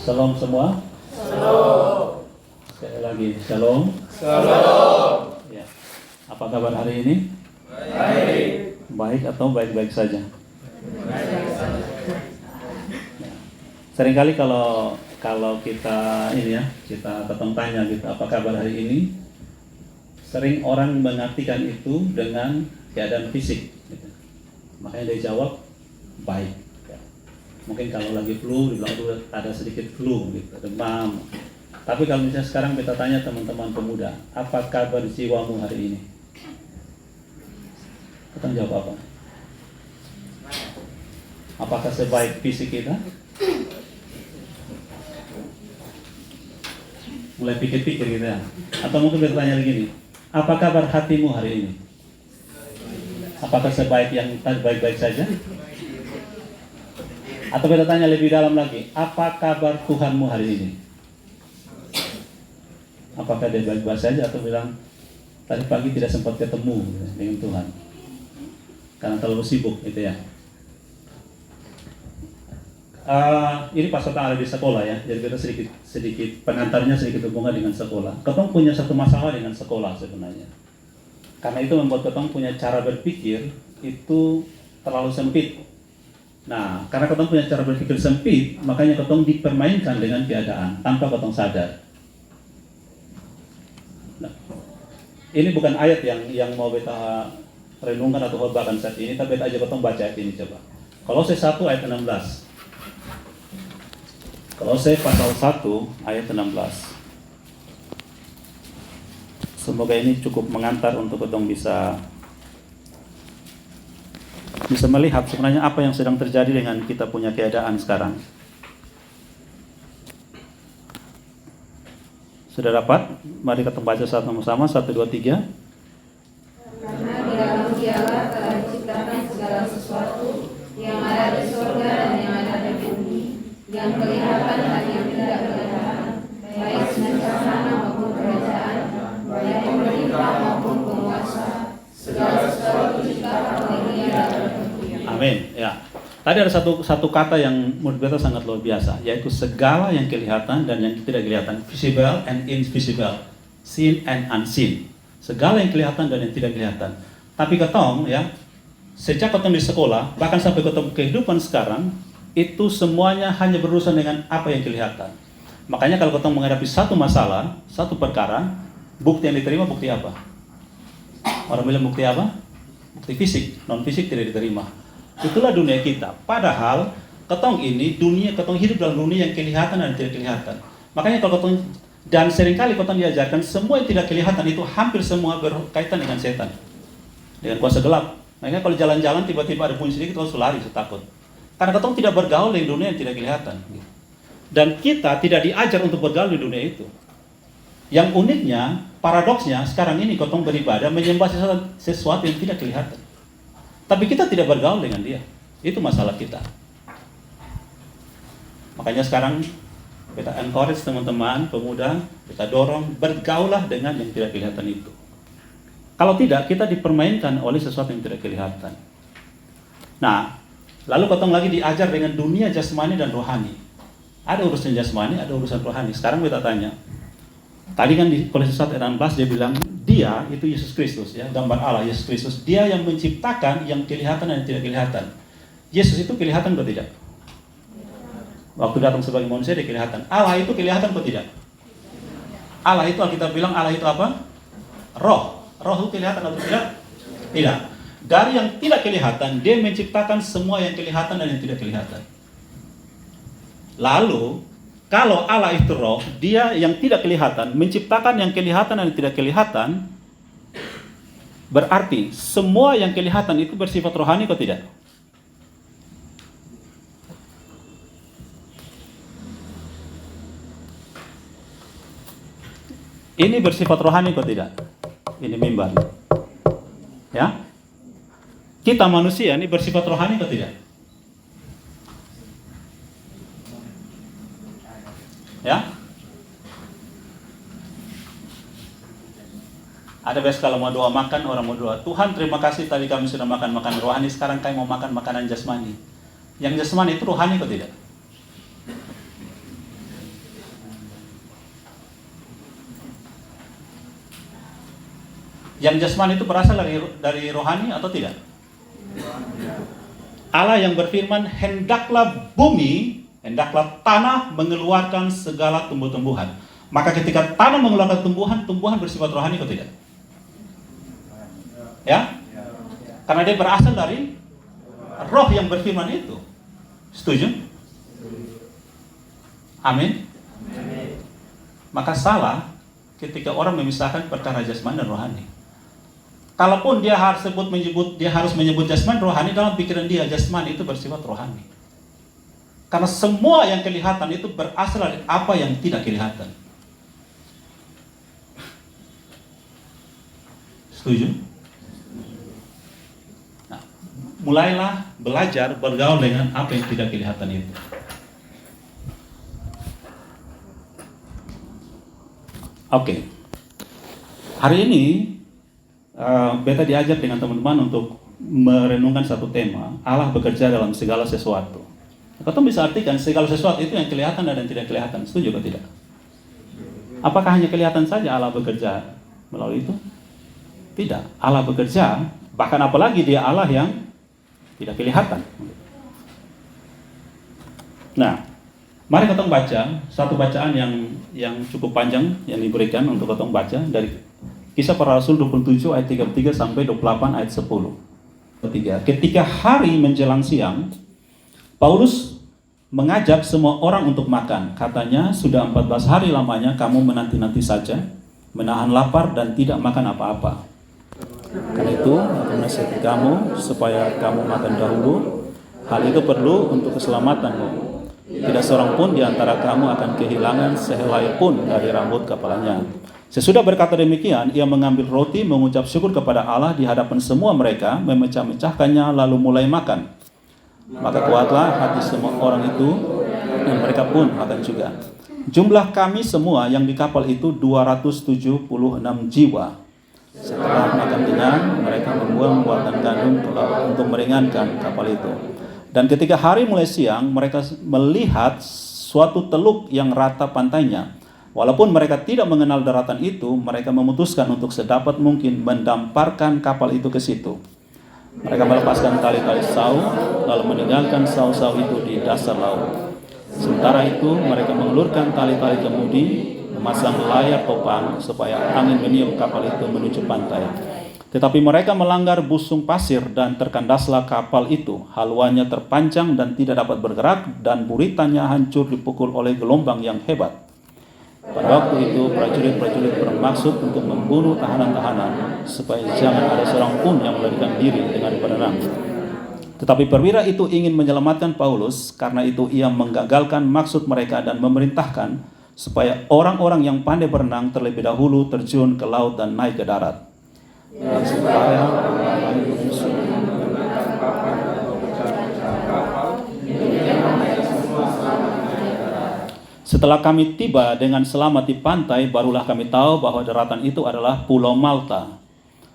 Shalom semua. Shalom. Sekali lagi, shalom. Shalom. Ya. Apa kabar hari ini? Baik. Baik atau baik-baik saja? Baik saja. Ya. Seringkali kalau kita ini ya, kita tanya gitu, apa kabar hari ini? Sering orang mengartikan itu dengan keadaan fisik. Gitu. Makanya dia jawab baik. Ya. Mungkin kalau lagi flu, dibilang itu ada sedikit flu, gitu, demam. Tapi kalau misalnya sekarang kita tanya teman-teman pemuda, apa kabar jiwamu hari ini? Kita jawab apa? Apakah sebaik fisik kita? Mulai pikir-pikir gitu ya. Atau mungkin kita tanya begini, apa kabar hatimu hari ini? Apakah sebaik yang tadi baik-baik saja? Atau kita tanya lebih dalam lagi, apa kabar Tuhanmu hari ini? Apakah dia baik-baik saja atau bilang tadi pagi tidak sempat ketemu dengan Tuhan karena terlalu sibuk gitu ya. Ini pas kita ada di sekolah ya, jadi kita sedikit pengantarnya sedikit hubungan dengan sekolah. Ketong punya satu masalah dengan sekolah sebenarnya. Karena itu membuat ketong punya cara berpikir itu terlalu sempit. Nah, karena ketong punya cara berpikir sempit, makanya ketong dipermainkan dengan keadaan tanpa ketong sadar. Nah, ini bukan ayat yang mau kita renungkan atau khotbahkan saat ini, tapi aja ketong baca ayat ini coba. Kolose 1 ayat 16. Kolose pasal 1 ayat 16. Semoga ini cukup mengantar untuk ketong bisa melihat sebenarnya apa yang sedang terjadi dengan kita punya keadaan sekarang. Sudah dapat? Mari kita baca sama-sama. 1, 2, 3. Karena di dalam Dialah telah diciptakan segala sesuatu yang ada di surga dan yang ada di bumi, yang kelihatan dan yang tidak kelihatan, baik bencana maupun kerajaan, baik pemerintah maupun penguasa, segala sesuatu diciptakan oleh Dia dan untuk Dia. Amin. Ya. Tadi ada satu kata yang menurut kita sangat luar biasa, yaitu segala yang kelihatan dan yang tidak kelihatan, visible and invisible, seen and unseen. Segala yang kelihatan dan yang tidak kelihatan. Tapi ketong ya, sejak ketong di sekolah, bahkan sampai ketong kehidupan sekarang, itu semuanya hanya berurusan dengan apa yang kelihatan. Makanya kalau ketong menghadapi satu masalah, satu perkara, bukti yang diterima bukti apa? Orang bilang bukti apa? Bukti fisik, non fisik tidak diterima. Itulah dunia kita. Padahal ketong ini ketong hidup dalam dunia yang kelihatan dan tidak kelihatan. Makanya kalau ketong dan seringkali ketong diajarkan semua yang tidak kelihatan itu hampir semua berkaitan dengan setan, dengan kuasa gelap. Makanya kalau jalan-jalan tiba-tiba ada bunyi sedikit langsung lari, takut. Karena ketong tidak bergaul dengan dunia yang tidak kelihatan. Dan kita tidak diajar untuk bergaul di dunia itu. Yang uniknya, paradoksnya sekarang ini ketong beribadah menyembah sesuatu yang tidak kelihatan. Tapi kita tidak bergaul dengan dia. Itu masalah kita. Makanya sekarang kita encourage teman-teman pemuda, kita dorong bergaulah dengan yang tidak kelihatan itu. Kalau tidak, kita dipermainkan oleh sesuatu yang tidak kelihatan. Nah, lalu ketong lagi diajar dengan dunia jasmani dan rohani. Ada urusan jasmani, ada urusan rohani. Sekarang kita tanya. Tadi kan di Kolose 1 ayat 16 dia bilang, dia itu Yesus Kristus ya, gambar Allah Yesus Kristus. Dia yang menciptakan yang kelihatan dan yang tidak kelihatan. Yesus itu kelihatan atau tidak? Waktu datang sebagai manusia dia kelihatan. Allah itu kelihatan atau tidak? Allah itu Alkitab bilang Allah itu apa? Roh. Roh itu kelihatan atau tidak? Tidak. Dari yang tidak kelihatan, dia menciptakan semua yang kelihatan dan yang tidak kelihatan. Lalu, kalau Allah itu roh, dia yang tidak kelihatan, menciptakan yang kelihatan dan yang tidak kelihatan, berarti semua yang kelihatan itu bersifat rohani atau tidak? Ini bersifat rohani atau tidak? Ini mimbar. Ya? Kita manusia ini bersifat rohani atau tidak? Ya? Ada biasa kalau mau doa makan, orang mau doa, Tuhan terima kasih tadi kami sudah makan rohani, sekarang kami mau makan makanan jasmani. Yang jasmani itu rohani atau tidak? Yang jasmani itu berasal dari rohani atau tidak? Allah yang berfirman, hendaklah bumi, hendaklah tanah mengeluarkan segala tumbuh-tumbuhan. Maka ketika tanah mengeluarkan tumbuhan, tumbuhan bersifat rohani atau tidak? Ya? Karena dia berasal dari roh yang berfirman itu. Setuju? Amin? Maka salah ketika orang memisahkan perkara jasmani dan rohani. Kalaupun dia harus menyebut jasmani rohani, dalam pikiran dia jasmani itu bersifat rohani. Karena semua yang kelihatan itu berasal dari apa yang tidak kelihatan. Setuju? Nah, mulailah belajar bergaul dengan apa yang tidak kelihatan itu. Oke. Hari ini beta diajak dengan teman-teman untuk merenungkan satu tema, Allah bekerja dalam segala sesuatu. Kita bisa artikan segala sesuatu itu yang kelihatan dan yang tidak kelihatan. Setuju atau tidak? Apakah hanya kelihatan saja Allah bekerja melalui itu? Tidak. Allah bekerja, bahkan apalagi dia Allah yang tidak kelihatan. Nah, mari kita baca satu bacaan yang cukup panjang yang diberikan untuk kita baca dari Kisah Para Rasul 27 ayat 33 sampai 28 ayat 10. Ketika hari menjelang siang, Paulus mengajak semua orang untuk makan. Katanya, sudah 14 hari lamanya kamu menanti-nanti saja, menahan lapar dan tidak makan apa-apa. Karena itu, aku menasihati kamu supaya kamu makan dahulu. Hal itu perlu untuk keselamatanmu. Tidak seorang pun di antara kamu akan kehilangan sehelai pun dari rambut kepalanya. Sesudah berkata demikian, ia mengambil roti, mengucap syukur kepada Allah di hadapan semua mereka, memecah-mecahkannya lalu mulai makan. Maka kuatlah hati semua orang itu, dan mereka pun makan juga. Jumlah kami semua yang di kapal itu 276 jiwa. Setelah makan kenyang, mereka membuang buatan gandum ke laut untuk meringankan kapal itu. Dan ketika hari mulai siang, mereka melihat suatu teluk yang rata pantainya. Walaupun mereka tidak mengenal daratan itu, mereka memutuskan untuk sedapat mungkin mendamparkan kapal itu ke situ. Mereka melepaskan tali-tali sau, lalu meninggalkan sau-sau itu di dasar laut. Sementara itu, mereka mengulurkan tali-tali kemudi, memasang layar topang supaya angin meniup kapal itu menuju pantai. Tetapi mereka melanggar busung pasir dan terkandaslah kapal itu. Haluannya terpancang dan tidak dapat bergerak, dan buritannya hancur dipukul oleh gelombang yang hebat. Pada waktu itu prajurit-prajurit bermaksud untuk membunuh tahanan-tahanan supaya jangan ada seorang pun yang melarikan diri dengan berenang. Tetapi perwira itu ingin menyelamatkan Paulus, karena itu ia menggagalkan maksud mereka dan memerintahkan supaya orang-orang yang pandai berenang terlebih dahulu terjun ke laut dan naik ke darat. Dan supaya setelah kami tiba dengan selamat di pantai, barulah kami tahu bahwa daratan itu adalah Pulau Malta.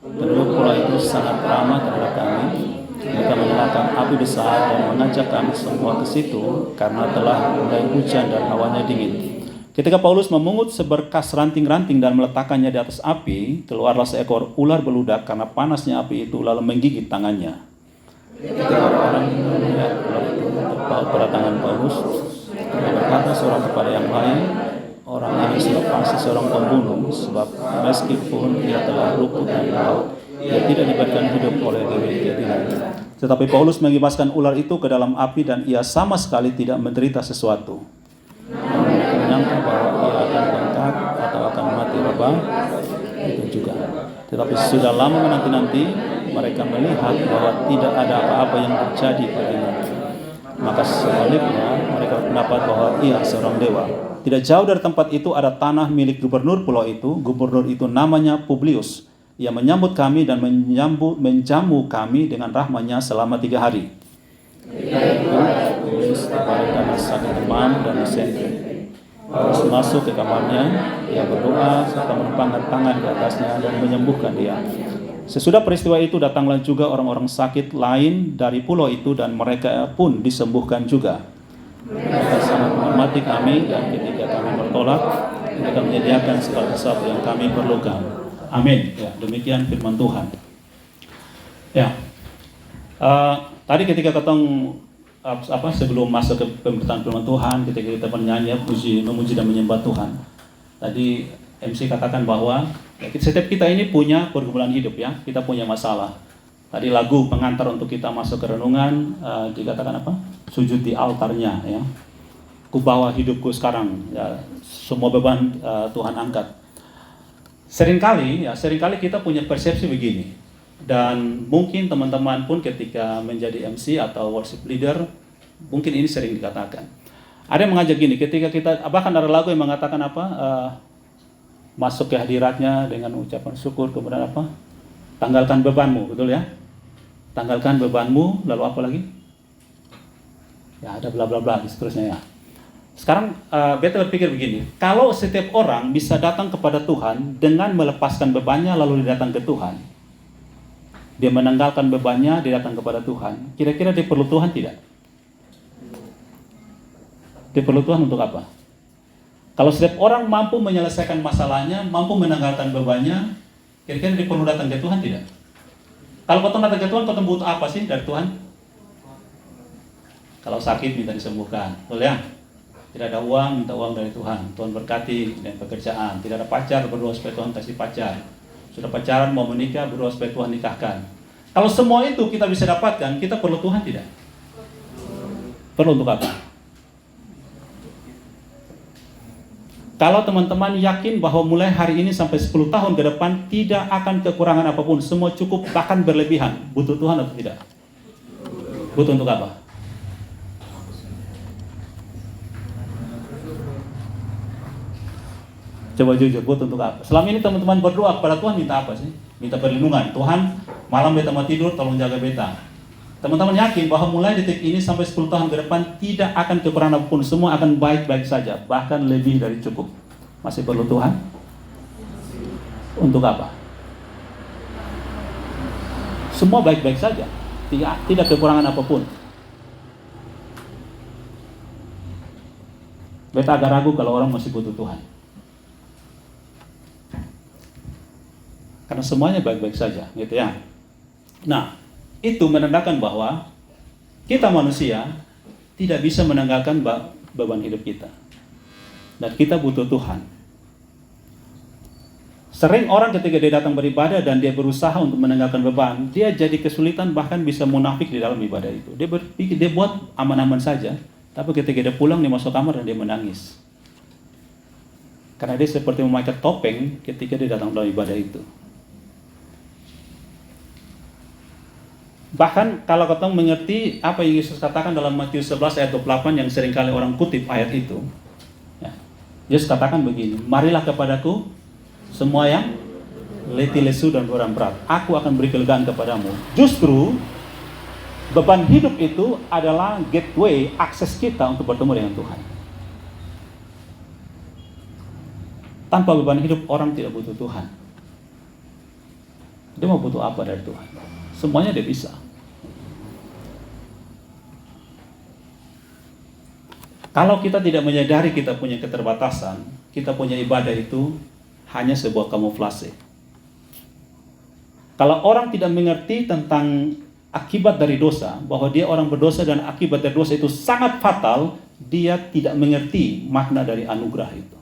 Penduduk pulau itu sangat ramah terhadap kami. Mereka menyalakan api besar dan mengajak kami semua ke situ karena telah mulai hujan dan hawanya dingin. Ketika Paulus memungut seberkas ranting-ranting dan meletakkannya di atas api, keluarlah seekor ular beludak karena panasnya api itu lalu menggigit tangannya. Ketika orang melihat ular itu terpaut pada tangan Paulus, dia berkata seorang kepada yang lain, orang ini sudah pasti seorang pembunuh, sebab meskipun dia telah luput dari laut, dia tidak diberikan hidup oleh Dewi Ketina. Tetapi Paulus mengibaskan ular itu ke dalam api dan ia sama sekali tidak menderita sesuatu. Mereka menyangka bahwa ia akan bengkak atau akan mati lebah, itu juga. Tetapi sudah lama menanti-nanti, mereka melihat bahwa tidak ada apa-apa yang terjadi padanya. Maka sebaliknya mereka berpendapat bahwa ia seorang dewa. Tidak jauh dari tempat itu ada tanah milik gubernur pulau itu. Gubernur itu namanya Publius. Ia menyambut kami dan menjamu kami dengan rahmatnya selama 3 hari. Publius terbaring karena sakit demam dan disentri. Paulus masuk ke kamarnya, ia berdoa serta menempangkan tangan di atasnya dan menyembuhkan dia. Sesudah peristiwa itu datanglah juga orang-orang sakit lain dari pulau itu dan mereka pun disembuhkan juga. Mereka sangat menghormati kami dan ketika kami bertolak, mereka menyediakan segala sesuatu yang kami perlukan. Amin. Ya, demikian firman Tuhan. Ya, tadi ketika ketong sebelum masuk ke pemberitaan firman Tuhan, ketika kita bernyanyi, memuji dan menyembah Tuhan. Tadi MC katakan bahwa setiap kita ini punya pergumulan hidup ya, kita punya masalah. Tadi lagu pengantar untuk kita masuk ke renungan dikatakan apa? Sujud di altarnya ya. Ku bawa hidupku sekarang ya, semua beban Tuhan angkat. Seringkali kita punya persepsi begini, dan mungkin teman-teman pun ketika menjadi MC atau worship leader, mungkin ini sering dikatakan. Ada yang mengajak gini, ketika kita, bahkan ada lagu yang mengatakan apa, masuk ke hadiratnya dengan ucapan syukur, kemudian apa, tanggalkan bebanmu, betul ya? Tanggalkan bebanmu, lalu apa lagi? Ya ada bla bla bla, seterusnya ya. Sekarang beta berpikir begini, kalau setiap orang bisa datang kepada Tuhan dengan melepaskan bebannya lalu dia datang ke Tuhan, dia menanggalkan bebannya, dia datang kepada Tuhan, kira-kira dia perlu Tuhan tidak? Dia perlu Tuhan untuk apa? Kalau setiap orang mampu menyelesaikan masalahnya, mampu menanggalkan bebannya, kira-kira dia perlu datang ke Tuhan tidak? Kalau kau datang ke Tuhan, kau butuh apa sih dari Tuhan? Kalau sakit minta disembuhkan, betul ya? Tidak ada uang, minta uang dari Tuhan. Tuhan berkati dan pekerjaan. Tidak ada pacar, berdoa supaya Tuhan kasih pacar. Sudah pacaran, mau menikah, berdoa supaya Tuhan nikahkan. Kalau semua itu kita bisa dapatkan, kita perlu Tuhan tidak? Perlu untuk apa? Kalau teman-teman yakin bahwa mulai hari ini sampai 10 tahun ke depan tidak akan kekurangan apapun, semua cukup bahkan berlebihan, butuh Tuhan atau tidak? Butuh untuk apa? Coba jujur, buat untuk apa? Selama ini teman-teman berdoa kepada Tuhan minta apa sih? Minta perlindungan. Tuhan, malam beta mau tidur, tolong jaga beta. Teman-teman yakin bahwa mulai detik ini sampai 10 tahun ke depan tidak akan kekurangan apapun, semua akan baik-baik saja, bahkan lebih dari cukup. Masih perlu Tuhan? Untuk apa? Semua baik-baik saja, tidak kekurangan apapun. Beta agak ragu kalau orang masih butuh Tuhan. Karena semuanya baik-baik saja, gitu ya. Nah, itu menandakan bahwa kita manusia tidak bisa menanggalkan beban hidup kita. Dan kita butuh Tuhan. Sering orang ketika dia datang beribadah dan dia berusaha untuk menanggalkan beban, dia jadi kesulitan, bahkan bisa munafik di dalam ibadah itu. Dia berpikir, dia buat aman-aman saja, tapi ketika dia pulang, dia masuk kamar dan dia menangis. Karena dia seperti memakai topeng ketika dia datang dalam ibadah itu. Bahkan kalau kita mengerti apa yang Yesus katakan dalam Matius 11 ayat 28 yang seringkali orang kutip ayat itu, ya, Yesus katakan begini, marilah kepadaku semua yang letih lesu dan beban berat, aku akan beri kelegaan kepadamu. Justru beban hidup itu adalah gateway, akses kita untuk bertemu dengan Tuhan. Tanpa beban hidup orang tidak butuh Tuhan. Dia mau butuh apa dari Tuhan? Semuanya dia bisa. Kalau kita tidak menyadari kita punya keterbatasan, kita punya ibadah itu hanya sebuah kamuflase. Kalau orang tidak mengerti tentang akibat dari dosa, bahwa dia orang berdosa dan akibat dari dosa itu sangat fatal, dia tidak mengerti makna dari anugerah itu.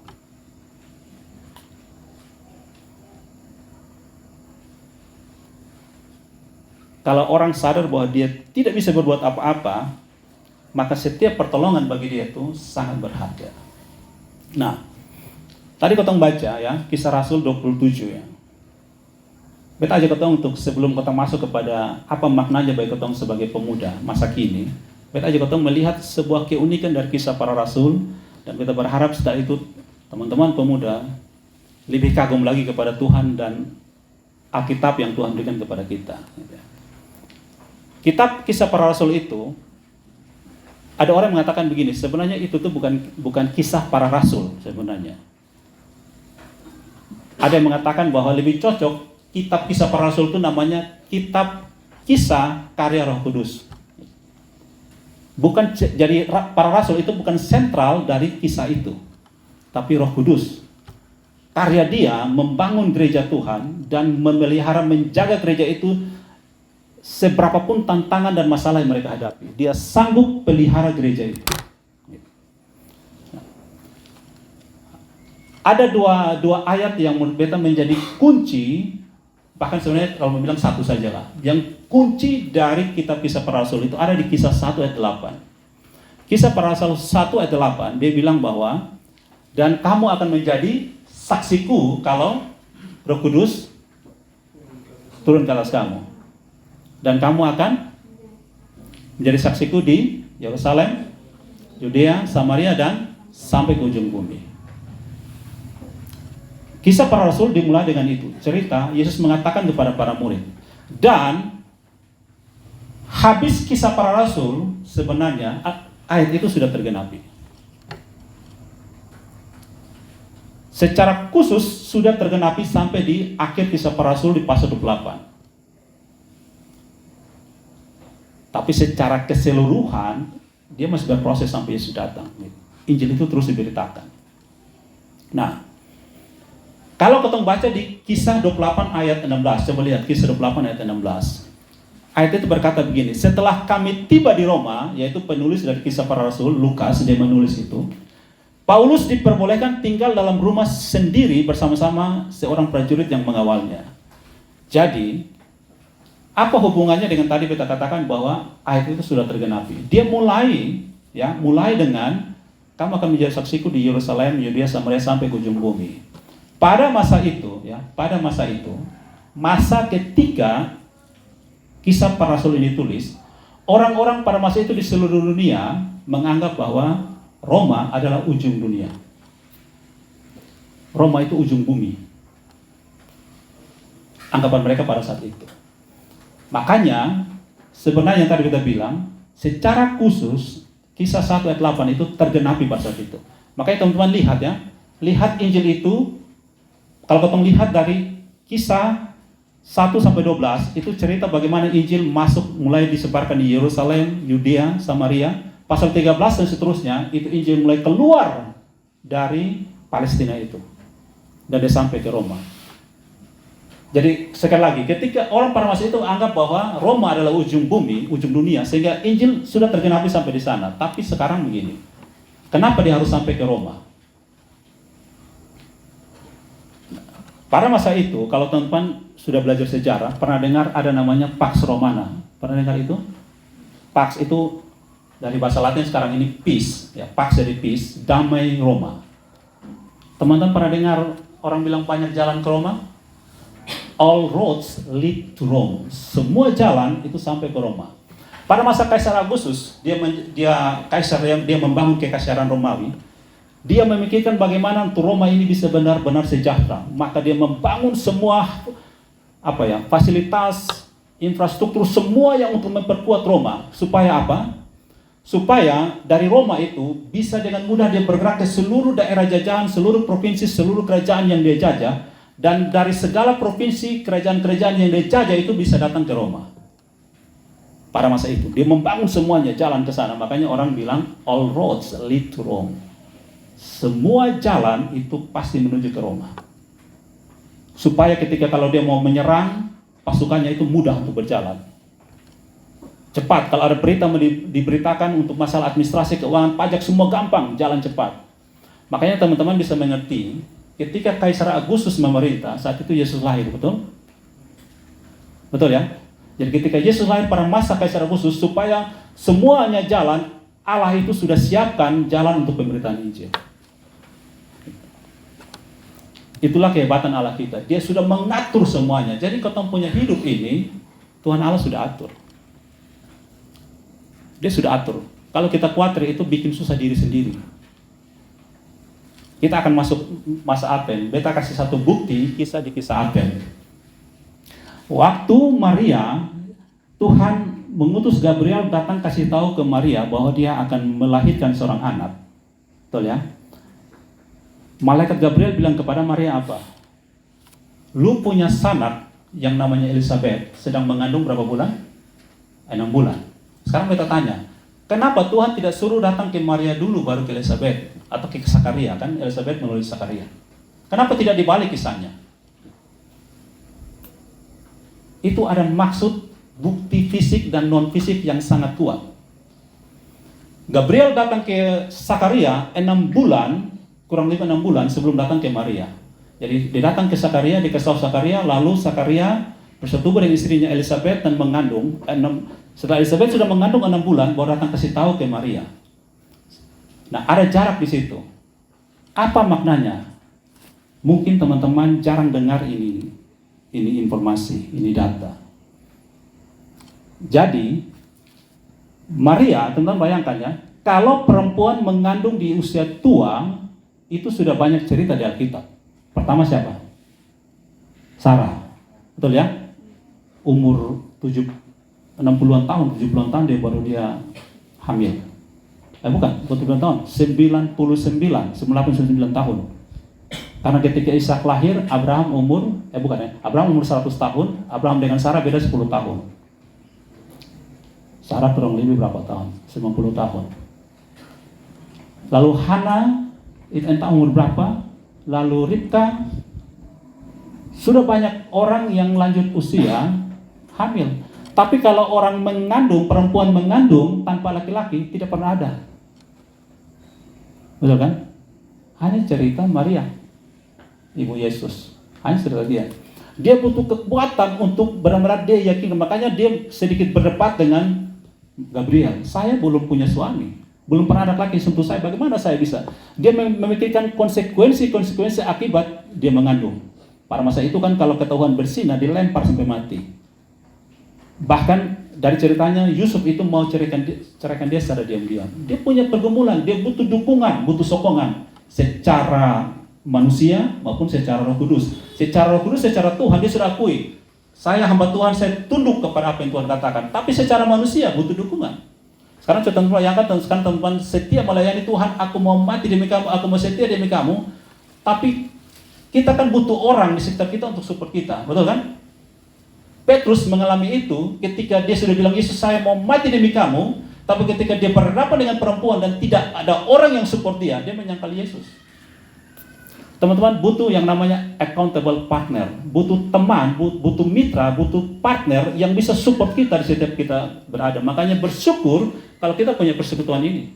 Kalau orang sadar bahwa dia tidak bisa berbuat apa-apa, maka setiap pertolongan bagi dia itu sangat berharga. Nah, tadi kotong baca ya, Kisah Rasul 27 ya. Beta aja kotong untuk sebelum kotong masuk kepada apa maknanya bagi kotong sebagai pemuda masa kini, beta aja kotong melihat sebuah keunikan dari kisah para rasul, dan beta berharap setelah itu teman-teman pemuda lebih kagum lagi kepada Tuhan dan Alkitab yang Tuhan berikan kepada kita. Kitab Kisah Para Rasul itu, ada orang mengatakan begini, sebenarnya itu tuh bukan kisah para rasul sebenarnya. Ada yang mengatakan bahwa lebih cocok kitab Kisah Para Rasul itu namanya kitab kisah karya Roh Kudus. Bukan, jadi para rasul itu bukan sentral dari kisah itu, tapi Roh Kudus. karya dia membangun gereja Tuhan dan memelihara, menjaga gereja itu seberapapun tantangan dan masalah yang mereka hadapi. Dia sanggup pelihara gereja itu. Ada dua ayat yang menurut beta menjadi kunci, bahkan sebenarnya kalau mau bilang satu saja lah. Yang kunci dari kitab Kisah Para Rasul itu ada di Kisah 1 ayat 8. Kisah Para Rasul 1 ayat 8, dia bilang bahwa, dan kamu akan menjadi saksiku kalau Roh Kudus turun ke atas kamu. Dan kamu akan menjadi saksiku di Yerusalem, Yudea, Samaria, dan sampai ke ujung bumi. Kisah Para Rasul dimulai dengan itu. Cerita Yesus mengatakan kepada para murid. Dan habis Kisah Para Rasul, sebenarnya ayat itu sudah tergenapi. Secara khusus sudah tergenapi sampai di akhir Kisah Para Rasul di pasal 28. Tapi secara keseluruhan dia masih berproses sampai Yesus datang. Injil itu terus diberitakan. Nah, kalau kita baca di Kisah 28 ayat 16, coba lihat Kisah 28 ayat 16. Ayat itu berkata begini, setelah kami tiba di Roma, yaitu penulis dari Kisah Para Rasul, Lukas, dia menulis itu, Paulus diperbolehkan tinggal dalam rumah sendiri bersama-sama seorang prajurit yang mengawalnya. Jadi, apa hubungannya dengan tadi kita katakan bahwa ayat itu sudah tergenapi? Dia mulai dengan, kamu akan menjadi saksiku di Yerusalem, Yudea, Samaria, sampai ke ujung bumi. Pada masa itu, masa ketika Kisah Para Rasul ini tulis, orang-orang pada masa itu di seluruh dunia menganggap bahwa Roma adalah ujung dunia. Roma itu ujung bumi. Anggapan mereka pada saat itu. Makanya, sebenarnya yang tadi kita bilang, secara khusus, Kisah 1 ayat 8 itu tergenapi pada saat itu. Makanya teman-teman lihat ya, lihat Injil itu. Kalau kita lihat dari Kisah 1 sampai 12, itu cerita bagaimana Injil masuk, mulai disebarkan di Yerusalem, Yudea, Samaria. Pasal 13 dan seterusnya, itu Injil mulai keluar dari Palestina itu. Dan dia sampai ke Roma. Jadi sekali lagi, ketika orang pada masa itu anggap bahwa Roma adalah ujung bumi, ujung dunia, sehingga Injil sudah tergenapi sampai di sana. Tapi sekarang begini, kenapa dia harus sampai ke Roma? Pada masa itu, kalau teman-teman sudah belajar sejarah, pernah dengar ada namanya Pax Romana. Pernah dengar itu? Pax itu dari bahasa Latin sekarang ini peace, ya, Pax dari peace, damai Roma. Teman-teman pernah dengar orang bilang banyak jalan ke Roma? All roads lead to Rome. Semua jalan itu sampai ke Roma. Pada masa Kaisar Agustus, dia membangun kekaisaran Romawi. Dia memikirkan bagaimana untuk Roma ini bisa benar-benar sejahtera. Maka dia membangun semua fasilitas, infrastruktur, semua yang untuk memperkuat Roma. Supaya apa? Supaya dari Roma itu bisa dengan mudah dia bergerak ke seluruh daerah jajahan, seluruh provinsi, seluruh kerajaan yang dia jajah. Dan dari segala provinsi, kerajaan-kerajaan yang dia jajah itu bisa datang ke Roma. Pada masa itu, dia membangun semuanya, jalan ke sana. Makanya orang bilang, all roads lead to Rome. Semua jalan itu pasti menuju ke Roma. Supaya ketika kalau dia mau menyerang, pasukannya itu mudah untuk berjalan. Cepat, kalau ada berita diberitakan untuk masalah administrasi, keuangan, pajak, semua gampang, jalan cepat. Makanya teman-teman bisa mengerti, ketika Kaisar Agustus memerintah, saat itu Yesus lahir, betul? Betul ya? Jadi ketika Yesus lahir pada masa Kaisar Agustus, supaya semuanya jalan, Allah itu sudah siapkan jalan untuk pemberitaan Injil. Itulah kehebatan Allah kita. Dia sudah mengatur semuanya. Jadi kalau punya hidup ini, Tuhan Allah sudah atur. Dia sudah atur. Kalau kita khawatir itu bikin susah diri sendiri. Kita akan masuk masa Advent. Beta kasih satu bukti kisah di kisah Advent. Waktu Maria, Tuhan mengutus Gabriel datang kasih tahu ke Maria bahwa dia akan melahirkan seorang anak. Betul ya? Malaikat Gabriel bilang kepada Maria apa? Lu punya sanak yang namanya Elizabeth sedang mengandung berapa bulan? 6 bulan. Sekarang kita tanya, kenapa Tuhan tidak suruh datang ke Maria dulu baru ke Elizabeth atau ke Zakaria? Kan Elizabeth menulis Zakaria. Kenapa tidak dibalik kisahnya? Itu ada maksud bukti fisik dan non fisik yang sangat kuat. Gabriel datang ke Sakaria 6 bulan, kurang lebih 6 bulan sebelum datang ke Maria. Jadi dia datang ke Sakaria, dikasih tahu Sakaria, lalu Sakaria bersetubuh dengan istrinya Elizabeth dan mengandung. Setelah Elizabeth sudah mengandung 6 bulan, baru datang kasih tahu ke Maria. Nah, ada jarak di situ. Apa maknanya? Mungkin teman-teman jarang dengar ini informasi, ini data. Jadi, Maria, teman-teman bayangkan ya, kalau perempuan mengandung di usia tua, itu sudah banyak cerita di Alkitab. Pertama siapa? Sarah. Betul ya? Umur 60-an tahun, 70-an tahun dia hamil. Bukan 70 tahun, 99 tahun. Karena ketika Ishak lahir, Abraham umur 100 tahun, Abraham dengan Sarah beda 10 tahun. Sarah kurang lebih berapa tahun? 90 tahun. Lalu Hana, entah umur berapa, lalu Ribka, sudah banyak orang yang lanjut usia hamil. Tapi kalau orang mengandung, perempuan mengandung tanpa laki-laki, tidak pernah ada. Betul kan? Hanya cerita Maria, ibu Yesus. Hanya cerita dia. Dia butuh kekuatan untuk benar-benar dia yakin. Makanya dia sedikit berdebat dengan Gabriel. Saya belum punya suami. Belum pernah ada laki sentuh saya. Bagaimana saya bisa? Dia memikirkan konsekuensi akibat dia mengandung. Pada masa itu kan kalau ketahuan berzina, dilempar sampai mati. Bahkan dari ceritanya Yusuf itu mau ceraikan dia secara diam-diam. Dia punya pergumulan, dia butuh dukungan, butuh sokongan secara manusia maupun secara Roh Kudus. Secara Roh Kudus, secara Tuhan dia sudah akui, saya hamba Tuhan, saya tunduk kepada apa yang Tuhan katakan. Tapi secara manusia butuh dukungan. Sekarang teman-teman bayangkan, sekarang teman-teman setia melayani Tuhan, aku mau mati demi kamu, aku mau setia demi kamu. Tapi kita kan butuh orang di sekitar kita untuk support kita, betul kan? Petrus mengalami itu ketika dia sudah bilang, Yesus saya mau mati demi kamu. Tapi ketika dia berhadapan dengan perempuan dan tidak ada orang yang support dia menyangkal Yesus. Teman-teman butuh yang namanya accountable partner. Butuh teman, butuh mitra, butuh partner yang bisa support kita di setiap kita berada. Makanya bersyukur kalau kita punya persekutuan ini.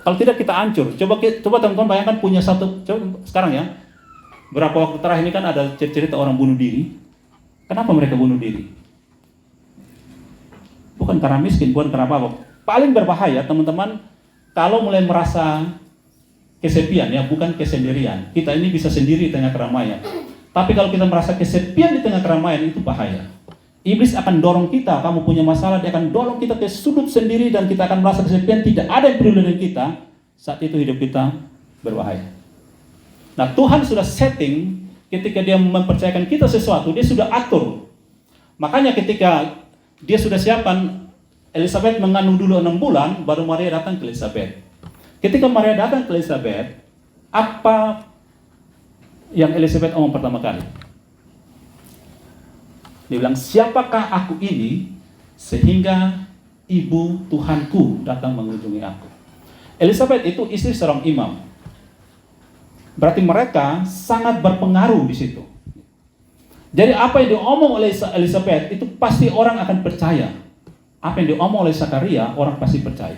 Kalau tidak kita hancur. Coba teman-teman bayangkan punya satu, coba sekarang ya. Berapa waktu terakhir ini kan ada cerita orang bunuh diri. Kenapa mereka bunuh diri? Bukan karena miskin, bukan karena apa-apa. Paling berbahaya teman-teman kalau mulai merasa kesepian ya, bukan kesendirian. Kita ini bisa sendiri di tengah keramaian. Tapi kalau kita merasa kesepian di tengah keramaian, itu bahaya. Iblis akan dorong kita, kamu punya masalah, dia akan dorong kita ke sudut sendiri dan kita akan merasa kesepian, tidak ada yang peduli dengan kita. Saat itu hidup kita berbahaya. Nah, Tuhan sudah setting. Ketika dia mempercayakan kita sesuatu, dia sudah atur. Makanya ketika dia sudah siapkan, Elizabeth mengandung dulu 6 bulan, baru Maria datang ke Elizabeth. Ketika Maria datang ke Elizabeth, apa yang Elizabeth omong pertama kali? Dia bilang, siapakah aku ini sehingga ibu Tuhanku datang mengunjungi aku? Elizabeth itu istri seorang imam. Berarti mereka sangat berpengaruh di situ. Jadi apa yang diomong oleh Elizabeth itu pasti orang akan percaya. Apa yang diomong oleh Sakaria orang pasti percaya.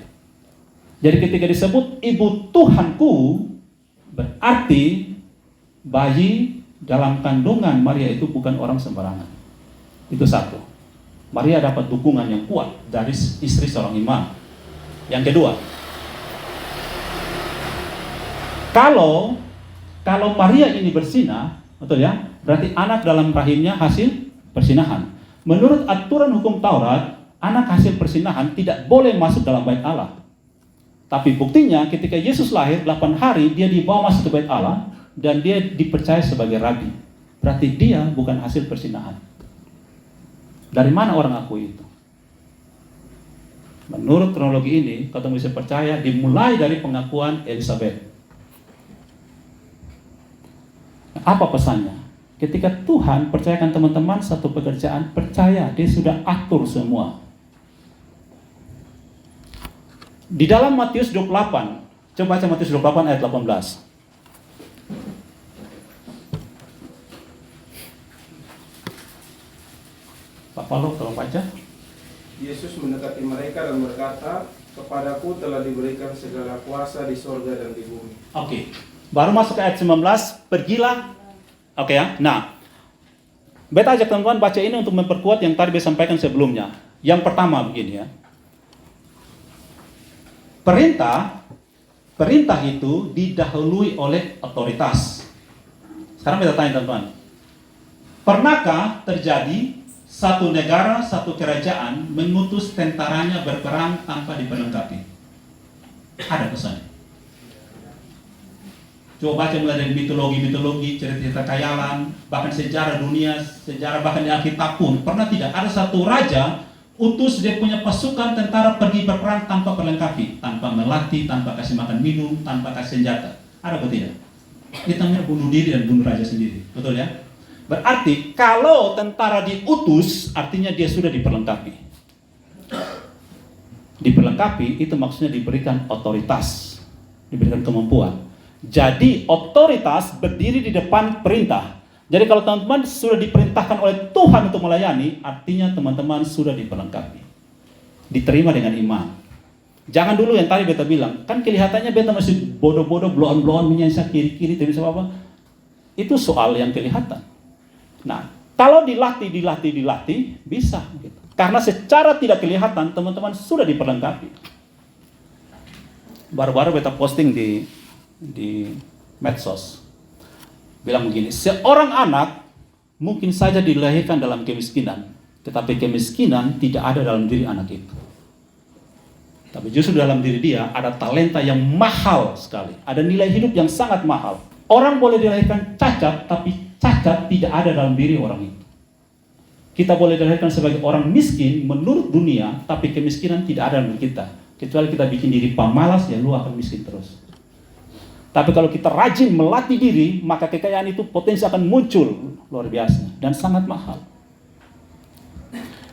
Jadi ketika disebut ibu Tuhanku, berarti bayi dalam kandungan Maria itu bukan orang sembarangan. Itu satu. Maria dapat dukungan yang kuat dari istri seorang imam. Yang kedua, kalau Maria ini berzina, betul ya? Berarti anak dalam rahimnya hasil persinahan. Menurut aturan hukum Taurat, anak hasil persinahan tidak boleh masuk dalam bait Allah. Tapi buktinya ketika Yesus lahir 8 hari, dia dibawa masuk ke bait Allah dan dia dipercaya sebagai rabi. Berarti dia bukan hasil persinahan. Dari mana orang aku itu? Menurut kronologi ini, kalau bisa percaya, dimulai dari pengakuan Elizabeth. Apa pesannya? Ketika Tuhan percayakan teman-teman satu pekerjaan, percaya dia sudah atur semua. Di dalam Matius 28, coba baca Matius 28 ayat 18. Apa lo kalau baca? Yesus mendekati mereka dan berkata, "Kepadaku telah diberikan segala kuasa di sorga dan di bumi." Oke. Baru masuk ke ayat 19, pergilah. Oke ya. Nah, beta ajak teman-teman baca ini untuk memperkuat yang tadi saya sampaikan sebelumnya. Yang pertama begini ya. Perintah itu didahului oleh otoritas. Sekarang kita tanya teman-teman. Pernahkah terjadi satu negara, satu kerajaan mengutus tentaranya berperang tanpa diperlengkapi? Ada pesannya. Coba baca mulai dari mitologi, cerita-cerita khayalan, bahkan sejarah dunia, sejarah bahkan di Alkitab pun pernah tidak ada satu raja utus dia punya pasukan tentara pergi berperang tanpa perlengkapi, tanpa melatih, tanpa kasih makan minum, tanpa kasih senjata. Ada atau tidak? Dia namanya bunuh diri dan bunuh raja sendiri, betul ya? Berarti kalau tentara diutus, artinya dia sudah diperlengkapi. Diperlengkapi itu maksudnya diberikan otoritas, diberikan kemampuan. Jadi otoritas berdiri di depan perintah. Jadi kalau teman-teman sudah diperintahkan oleh Tuhan untuk melayani, artinya teman-teman sudah diperlengkapi. Diterima dengan iman. Jangan dulu yang tadi beta bilang, kan kelihatannya beta masih bodoh-bodoh, bloon-bloon, menyiasat kiri-kiri, tidak bisa apa-apa. Itu soal yang kelihatan. Nah, kalau dilatih, bisa. Gitu. Karena secara tidak kelihatan, teman-teman sudah diperlengkapi. Baru-baru beta posting di medsos. Bilang begini, seorang anak mungkin saja dilahirkan dalam kemiskinan, tetapi kemiskinan tidak ada dalam diri anak itu. Tapi justru dalam diri dia ada talenta yang mahal sekali. Ada nilai hidup yang sangat mahal. Orang boleh dilahirkan cacat, tapi cacat tidak ada dalam diri orang itu. Kita boleh dilahirkan sebagai orang miskin menurut dunia, tapi kemiskinan tidak ada dalam diri kita. Kecuali kita bikin diri pemalas, ya lu akan miskin terus. Tapi kalau kita rajin melatih diri, maka kekayaan itu potensi akan muncul luar biasa dan sangat mahal.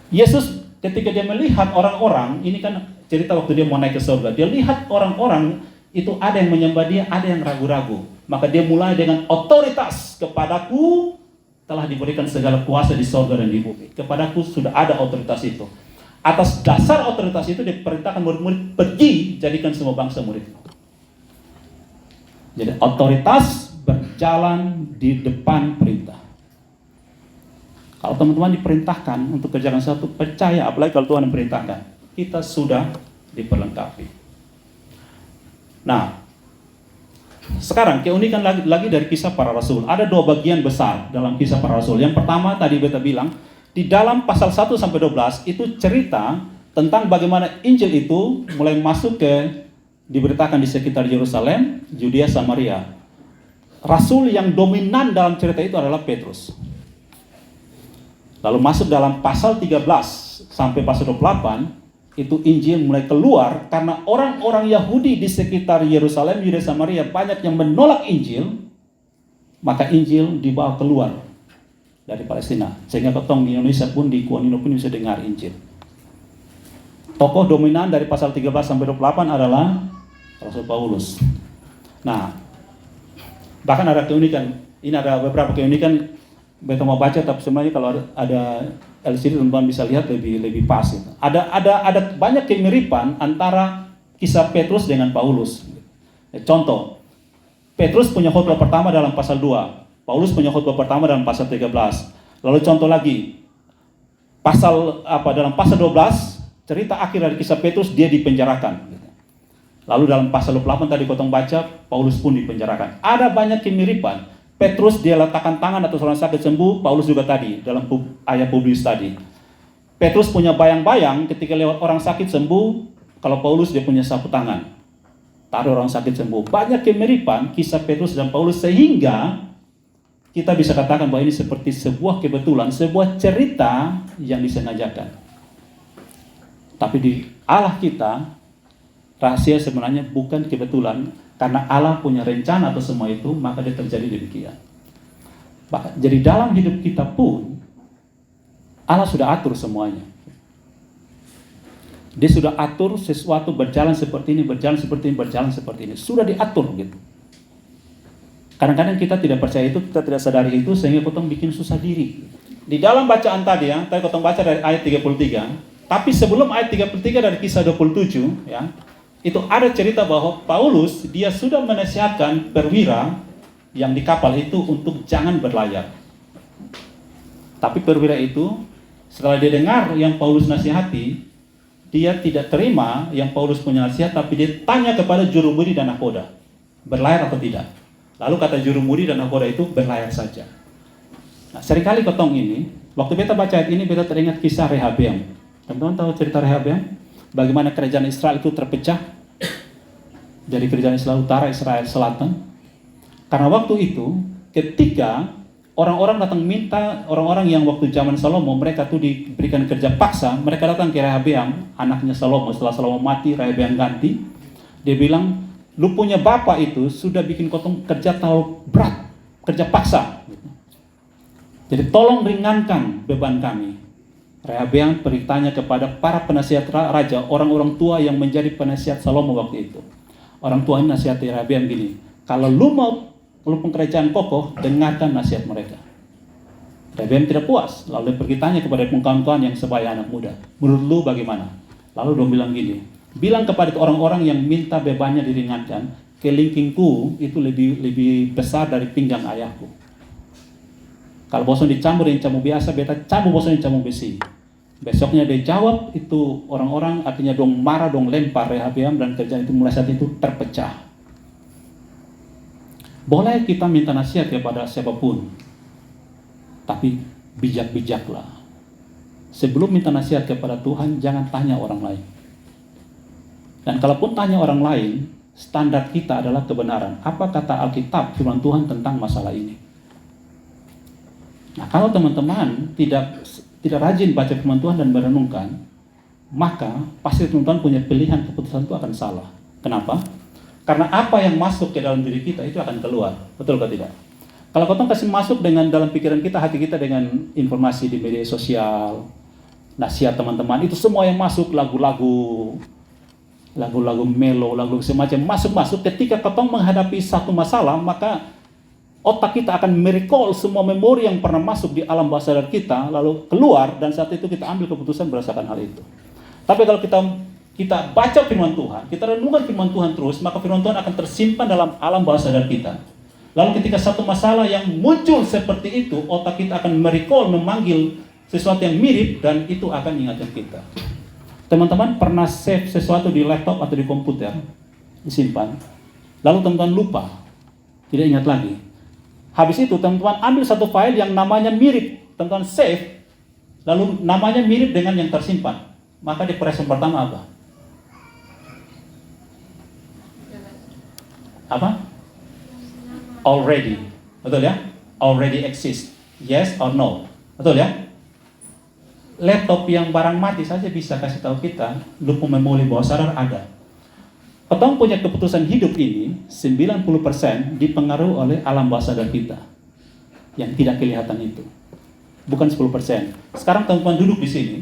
Yesus ketika dia melihat orang-orang, ini kan cerita waktu dia mau naik ke surga, dia lihat orang-orang itu ada yang menyembah dia, ada yang ragu-ragu. Maka dia mulai dengan otoritas, kepadaku telah diberikan segala kuasa di surga dan di bumi. Kepadaku sudah ada otoritas itu. Atas dasar otoritas itu diperintahkan murid-murid pergi jadikan semua bangsa muridku. Jadi otoritas berjalan di depan perintah. Kalau teman-teman diperintahkan untuk kerjakan sesuatu, percaya, apalagi kalau Tuhan memerintahkan, kita sudah diperlengkapi. Nah, sekarang keunikan lagi dari kisah para rasul. Ada dua bagian besar dalam kisah para rasul. Yang pertama tadi beta bilang, di dalam pasal 1 sampai 12 itu cerita tentang bagaimana Injil itu mulai masuk diberitakan di sekitar Yerusalem, Yudea, Samaria. Rasul yang dominan dalam cerita itu adalah Petrus. Lalu masuk dalam pasal 13 sampai pasal 28, itu Injil mulai keluar karena orang-orang Yahudi di sekitar Yerusalem, Yudea, Samaria banyak yang menolak Injil, maka Injil dibawa keluar dari Palestina. Sehingga ketong di Indonesia pun, di Kuanino pun bisa dengar Injil. Tokoh dominan dari pasal 13 sampai 28 adalah Rasul Paulus. Nah, bahkan ada keunikan. Ini ada beberapa keunikan. Beta mau baca, tapi sebenarnya kalau ada LCD teman-teman bisa lihat lebih pas. Gitu. Ada banyak kemiripan antara kisah Petrus dengan Paulus. Contoh, Petrus punya khotbah pertama dalam pasal 2. Paulus punya khotbah pertama dalam pasal 13. Lalu contoh lagi, dalam pasal 12, cerita akhir dari kisah Petrus, dia dipenjarakan. Lalu dalam pasal 28 tadi kotong baca, Paulus pun dipenjarakan. Ada banyak kemiripan. Petrus dia letakkan tangan atas orang sakit sembuh, Paulus juga tadi dalam ayat Publius tadi. Petrus punya bayang-bayang ketika lewat orang sakit sembuh, kalau Paulus dia punya sapu tangan. Taruh orang sakit sembuh. Banyak kemiripan kisah Petrus dan Paulus sehingga kita bisa katakan bahwa ini seperti sebuah kebetulan, sebuah cerita yang disengajakan. Tapi di Allah kita, rahasia sebenarnya bukan kebetulan, karena Allah punya rencana atas semua itu, maka dia terjadi demikian. Jadi dalam hidup kita pun, Allah sudah atur semuanya. Dia sudah atur sesuatu berjalan seperti ini, berjalan seperti ini, berjalan seperti ini. Sudah diatur gitu. Kadang-kadang kita tidak percaya itu, kita tidak sadari itu, sehingga kita bikin susah diri. Di dalam bacaan tadi ya, tadi kotong baca dari ayat 33, tapi sebelum ayat 33 dari kisah 27 ya, itu ada cerita bahwa Paulus dia sudah menasihatkan perwira yang di kapal itu untuk jangan berlayar. Tapi perwira itu setelah dia dengar yang Paulus nasihati, dia tidak terima yang Paulus punya nasihat, tapi dia tanya kepada jurumudi dan nahkoda, berlayar atau tidak. Lalu kata jurumudi dan nahkoda itu berlayar saja. Nah, seringkali kotong ini, waktu beta baca ayat ini, beta teringat kisah Rehabeam. Teman-teman tahu cerita Rehabeam? Bagaimana kerajaan Israel itu terpecah dari kerajaan Israel Utara, Israel Selatan. Karena waktu itu, ketika orang-orang datang minta, orang-orang yang waktu zaman Salomo, mereka tuh diberikan kerja paksa, mereka datang ke Rehabeam, anaknya Salomo. Setelah Salomo mati, Rehabeam ganti. Dia bilang, lu punya bapak itu sudah bikin kotong kerja terlalu berat, kerja paksa. Jadi tolong ringankan beban kami. Rehabeam bertanya kepada para penasihat raja, orang-orang tua yang menjadi penasihat Salomo waktu itu. Orang tua ini nasihati Rehabeam gini, kalau lu mau kerajaan kokoh, dengarkan nasihat mereka. Rehabeam tidak puas, lalu pergi tanya kepada kawan-kawan yang sebaya anak muda, menurut lu bagaimana? Lalu dia bilang gini, bilang kepada orang-orang yang minta bebannya diringankan, kelingkingku itu lebih besar dari pinggang ayahku. Kalau bosan dicampur dengan cambuk biasa, beta cabut bosan dengan cambuk besi. Besoknya dia jawab, itu orang-orang akhirnya dong marah, dong lempar Rehabeam, dan kerjaan itu mulai saat itu terpecah. Boleh kita minta nasihat kepada siapapun, tapi bijak-bijaklah. Sebelum minta nasihat kepada Tuhan, jangan tanya orang lain. Dan kalaupun tanya orang lain, standar kita adalah kebenaran. Apa kata Alkitab, firman Tuhan tentang masalah ini? Nah, kalau teman-teman tidak rajin baca firman Tuhan dan merenungkan, maka pasti teman-teman punya pilihan keputusan itu akan salah. Kenapa? Karena apa yang masuk ke dalam diri kita itu akan keluar. Betul atau tidak? Kalau kau kasih masuk dengan dalam pikiran kita, hati kita dengan informasi di media sosial, nasihat teman-teman, itu semua yang masuk, lagu-lagu melo, lagu semacam masuk. Ketika kau menghadapi satu masalah, maka otak kita akan merecall semua memori yang pernah masuk di alam bawah sadar kita, lalu keluar, dan saat itu kita ambil keputusan berdasarkan hal itu. Tapi kalau kita baca firman Tuhan, kita renungkan firman Tuhan terus, maka firman Tuhan akan tersimpan dalam alam bawah sadar kita. Lalu ketika satu masalah yang muncul seperti itu, otak kita akan merecall, memanggil sesuatu yang mirip, dan itu akan ingatkan kita. Teman-teman pernah save sesuatu di laptop atau di komputer, disimpan, lalu teman-teman lupa, tidak ingat lagi. Habis itu teman-teman ambil satu file yang namanya mirip, teman-teman save, lalu namanya mirip dengan yang tersimpan. Maka di press yang pertama apa? Apa? Already. Betul ya? Already exist. Yes or no? Betul ya? Laptop yang barang mati saja bisa kasih tahu kita, lupa memori bawah sadar ada. Ketong punya keputusan hidup ini 90% dipengaruhi oleh alam bawah sadar kita yang tidak kelihatan itu. Bukan 10%. Sekarang teman-teman duduk di sini,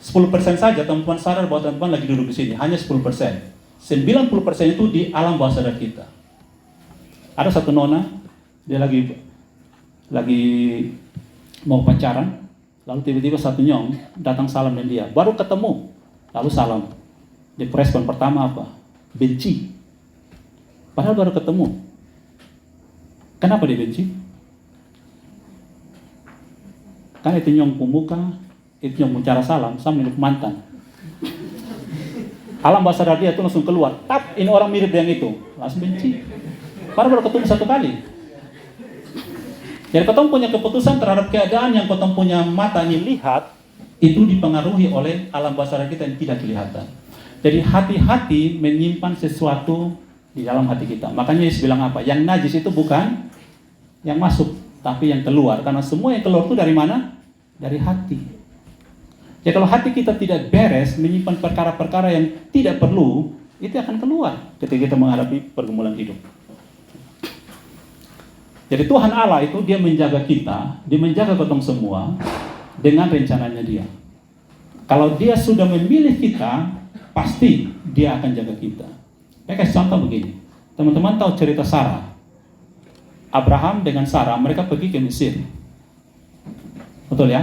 10% saja teman-teman sadar bahwa teman-teman lagi duduk di sini, hanya 10%. 90% itu di alam bawah sadar kita. Ada satu nona, dia lagi mau pacaran, lalu tiba-tiba satu nyong datang salam dengan dia, baru ketemu, lalu salam. Di respon pertama apa? Benci. Padahal baru ketemu. Kenapa dia benci? Karena itu nyong pemuka, itu nyong cara salam, sama minum mantan. Alam bahasa dia itu langsung keluar. Tap, ini orang mirip dengan itu. Langsung benci. Padahal baru ketemu satu kali. Jadi ketemu punya keputusan terhadap keadaan yang ketemu punya mata ini lihat, itu dipengaruhi oleh alam bahasa kita yang tidak kelihatan. Jadi hati-hati menyimpan sesuatu di dalam hati kita. Makanya Yesus bilang apa? Yang najis itu bukan yang masuk, tapi yang keluar. Karena semua yang keluar itu dari mana? Dari hati. Jadi kalau hati kita tidak beres, menyimpan perkara-perkara yang tidak perlu, itu akan keluar ketika kita menghadapi pergumulan hidup. Jadi Tuhan Allah itu dia menjaga kita, dia menjaga ketong semua dengan rencananya dia. Kalau dia sudah memilih kita, pasti dia akan jaga kita. Saya kasih contoh begini. Teman-teman tahu cerita Sarah. Abraham dengan Sarah, mereka pergi ke Mesir. Betul ya?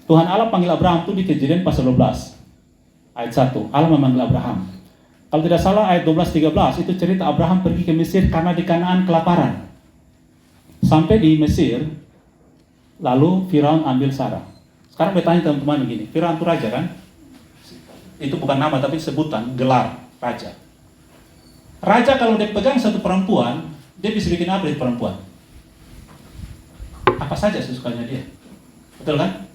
Tuhan Allah panggil Abraham itu di Kejadian pasal 12 ayat 1. Allah memanggil Abraham. Kalau tidak salah ayat 12-13 itu cerita Abraham pergi ke Mesir karena di Kanaan kelaparan. Sampai di Mesir, lalu Firaun ambil Sarah. Sekarang bertanya teman-teman begini, Firaun itu raja kan? Itu bukan nama tapi sebutan, gelar raja. Raja kalau dia pegang satu perempuan, dia bisa bikin apa dari perempuan? Apa saja sesukanya dia. Betul kan?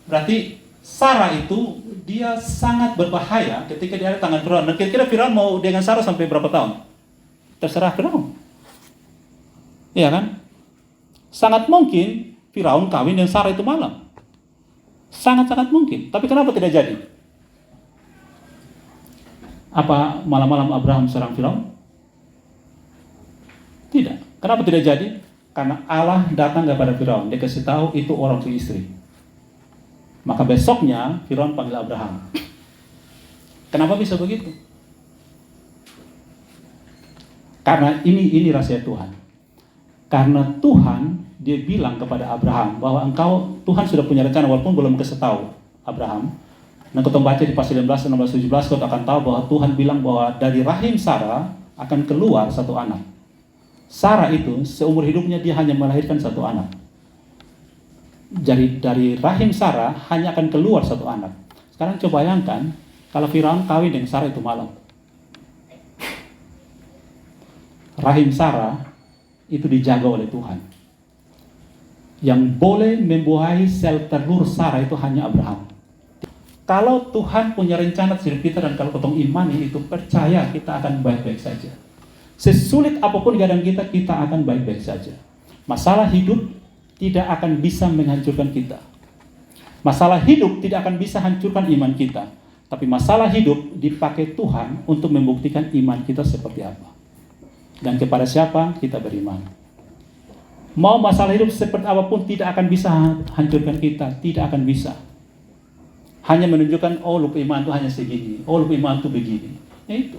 Berarti Sarah itu dia sangat berbahaya ketika dia ada tangan Firaun. Nah, kira-kira Firaun mau dengan Sarah sampai berapa tahun? Terserah Firaun. Iya kan? Sangat mungkin Firaun kawin dengan Sarah itu malam. Sangat-sangat mungkin. Tapi kenapa tidak jadi? Apa malam-malam Abraham serang Firaun? Tidak. Kenapa tidak jadi? Karena Allah datang kepada Firaun. Dia kasih tahu itu orang istri. Maka besoknya Firaun panggil Abraham. Kenapa bisa begitu? Karena ini rahasia Tuhan. Karena Tuhan dia bilang kepada Abraham bahwa Tuhan sudah punya rencana walaupun belum kasih tahu Abraham. Nah, kita baca di pasal 19, 16, 17 kita akan tahu bahwa Tuhan bilang bahwa dari rahim Sarah akan keluar satu anak. Sarah itu seumur hidupnya dia hanya melahirkan satu anak. Jadi dari rahim Sarah hanya akan keluar satu anak. Sekarang coba bayangkan kalau Firaun kawin dengan Sarah itu malam. Rahim Sarah itu dijaga oleh Tuhan. Yang boleh membuahi sel telur Sarah itu hanya Abraham. Kalau Tuhan punya rencana hidup kita dan kalau ketong imani itu percaya kita akan baik-baik saja. Sesulit apapun keadaan kita akan baik-baik saja. Masalah hidup tidak akan bisa menghancurkan kita. Masalah hidup tidak akan bisa hancurkan iman kita. Tapi masalah hidup dipakai Tuhan untuk membuktikan iman kita seperti apa. Dan kepada siapa kita beriman. Mau masalah hidup seperti apapun tidak akan bisa hancurkan kita. Tidak akan bisa. Hanya menunjukkan, oh lupa iman itu hanya segini. Oh lupa iman itu begini. Ya itu.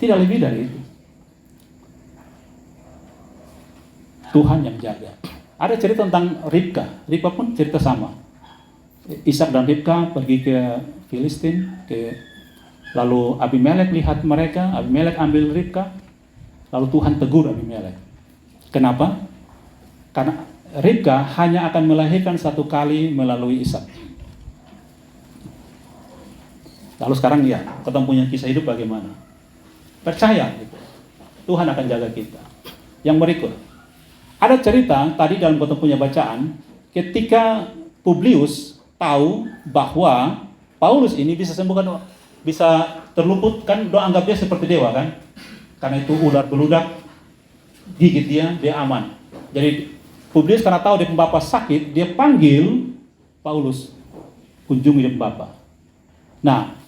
Tidak lebih dari itu. Tuhan yang jaga. Ada cerita tentang Ribka. Ribka pun cerita sama. Ishak dan Ribka pergi ke Filistin. Lalu Abimelek lihat mereka. Abimelek ambil Ribka. Lalu Tuhan tegur Abimelek. Kenapa? Karena Ribka hanya akan melahirkan satu kali melalui Ishak. Lalu sekarang ya, kita punya kisah hidup bagaimana? Percaya gitu. Tuhan akan jaga kita. Yang berikut. Ada cerita tadi dalam kita punya bacaan, ketika Publius tahu bahwa Paulus ini bisa sembuhkan, bisa terluput, kan doa anggap dia seperti dewa kan? Karena itu ular beludak gigit dia aman. Jadi Publius karena tahu dia pembapa sakit, dia panggil Paulus, kunjungi dia pembapa. Nah,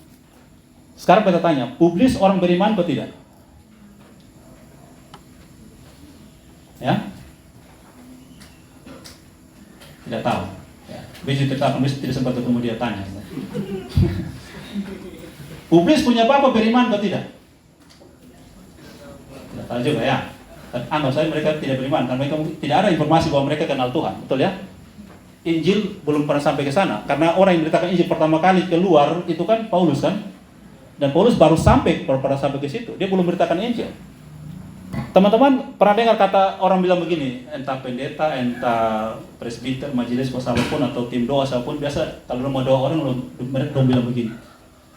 sekarang kita tanya, Publius orang beriman atau tidak? Ya? Tidak tahu. Ya. Publius tidak sempat ketemu dia tanya. Publius punya bapak beriman atau tidak? Tidak tahu juga ya. Anggap saya mereka tidak beriman karena mereka tidak ada informasi bahwa mereka kenal Tuhan, betul ya? Injil belum pernah sampai ke sana karena orang yang memberitakan Injil pertama kali keluar itu kan Paulus kan, dan Paulus baru sampai ke situ, dia belum memberitakan Injil. Teman-teman pernah dengar kata orang bilang begini, entah pendeta, entah presbiter, majelis apapun atau tim doa apapun, biasa kalau mau doa orang mereka bilang begini,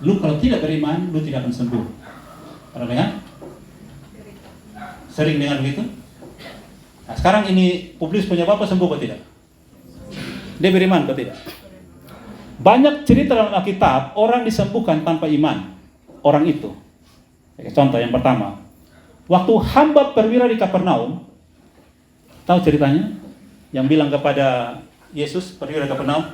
lu kalau tidak beriman, lu tidak akan sembuh. Pernah dengar? Sering dengar begitu? Nah, sekarang ini Publius punya bapak sembuh atau tidak? Dia beriman atau tidak? Banyak cerita dalam Alkitab orang disembuhkan tanpa iman. Orang itu. Contoh yang pertama, waktu hamba perwira di Kapernaum, tahu ceritanya? Yang bilang kepada Yesus, perwira Kapernaum,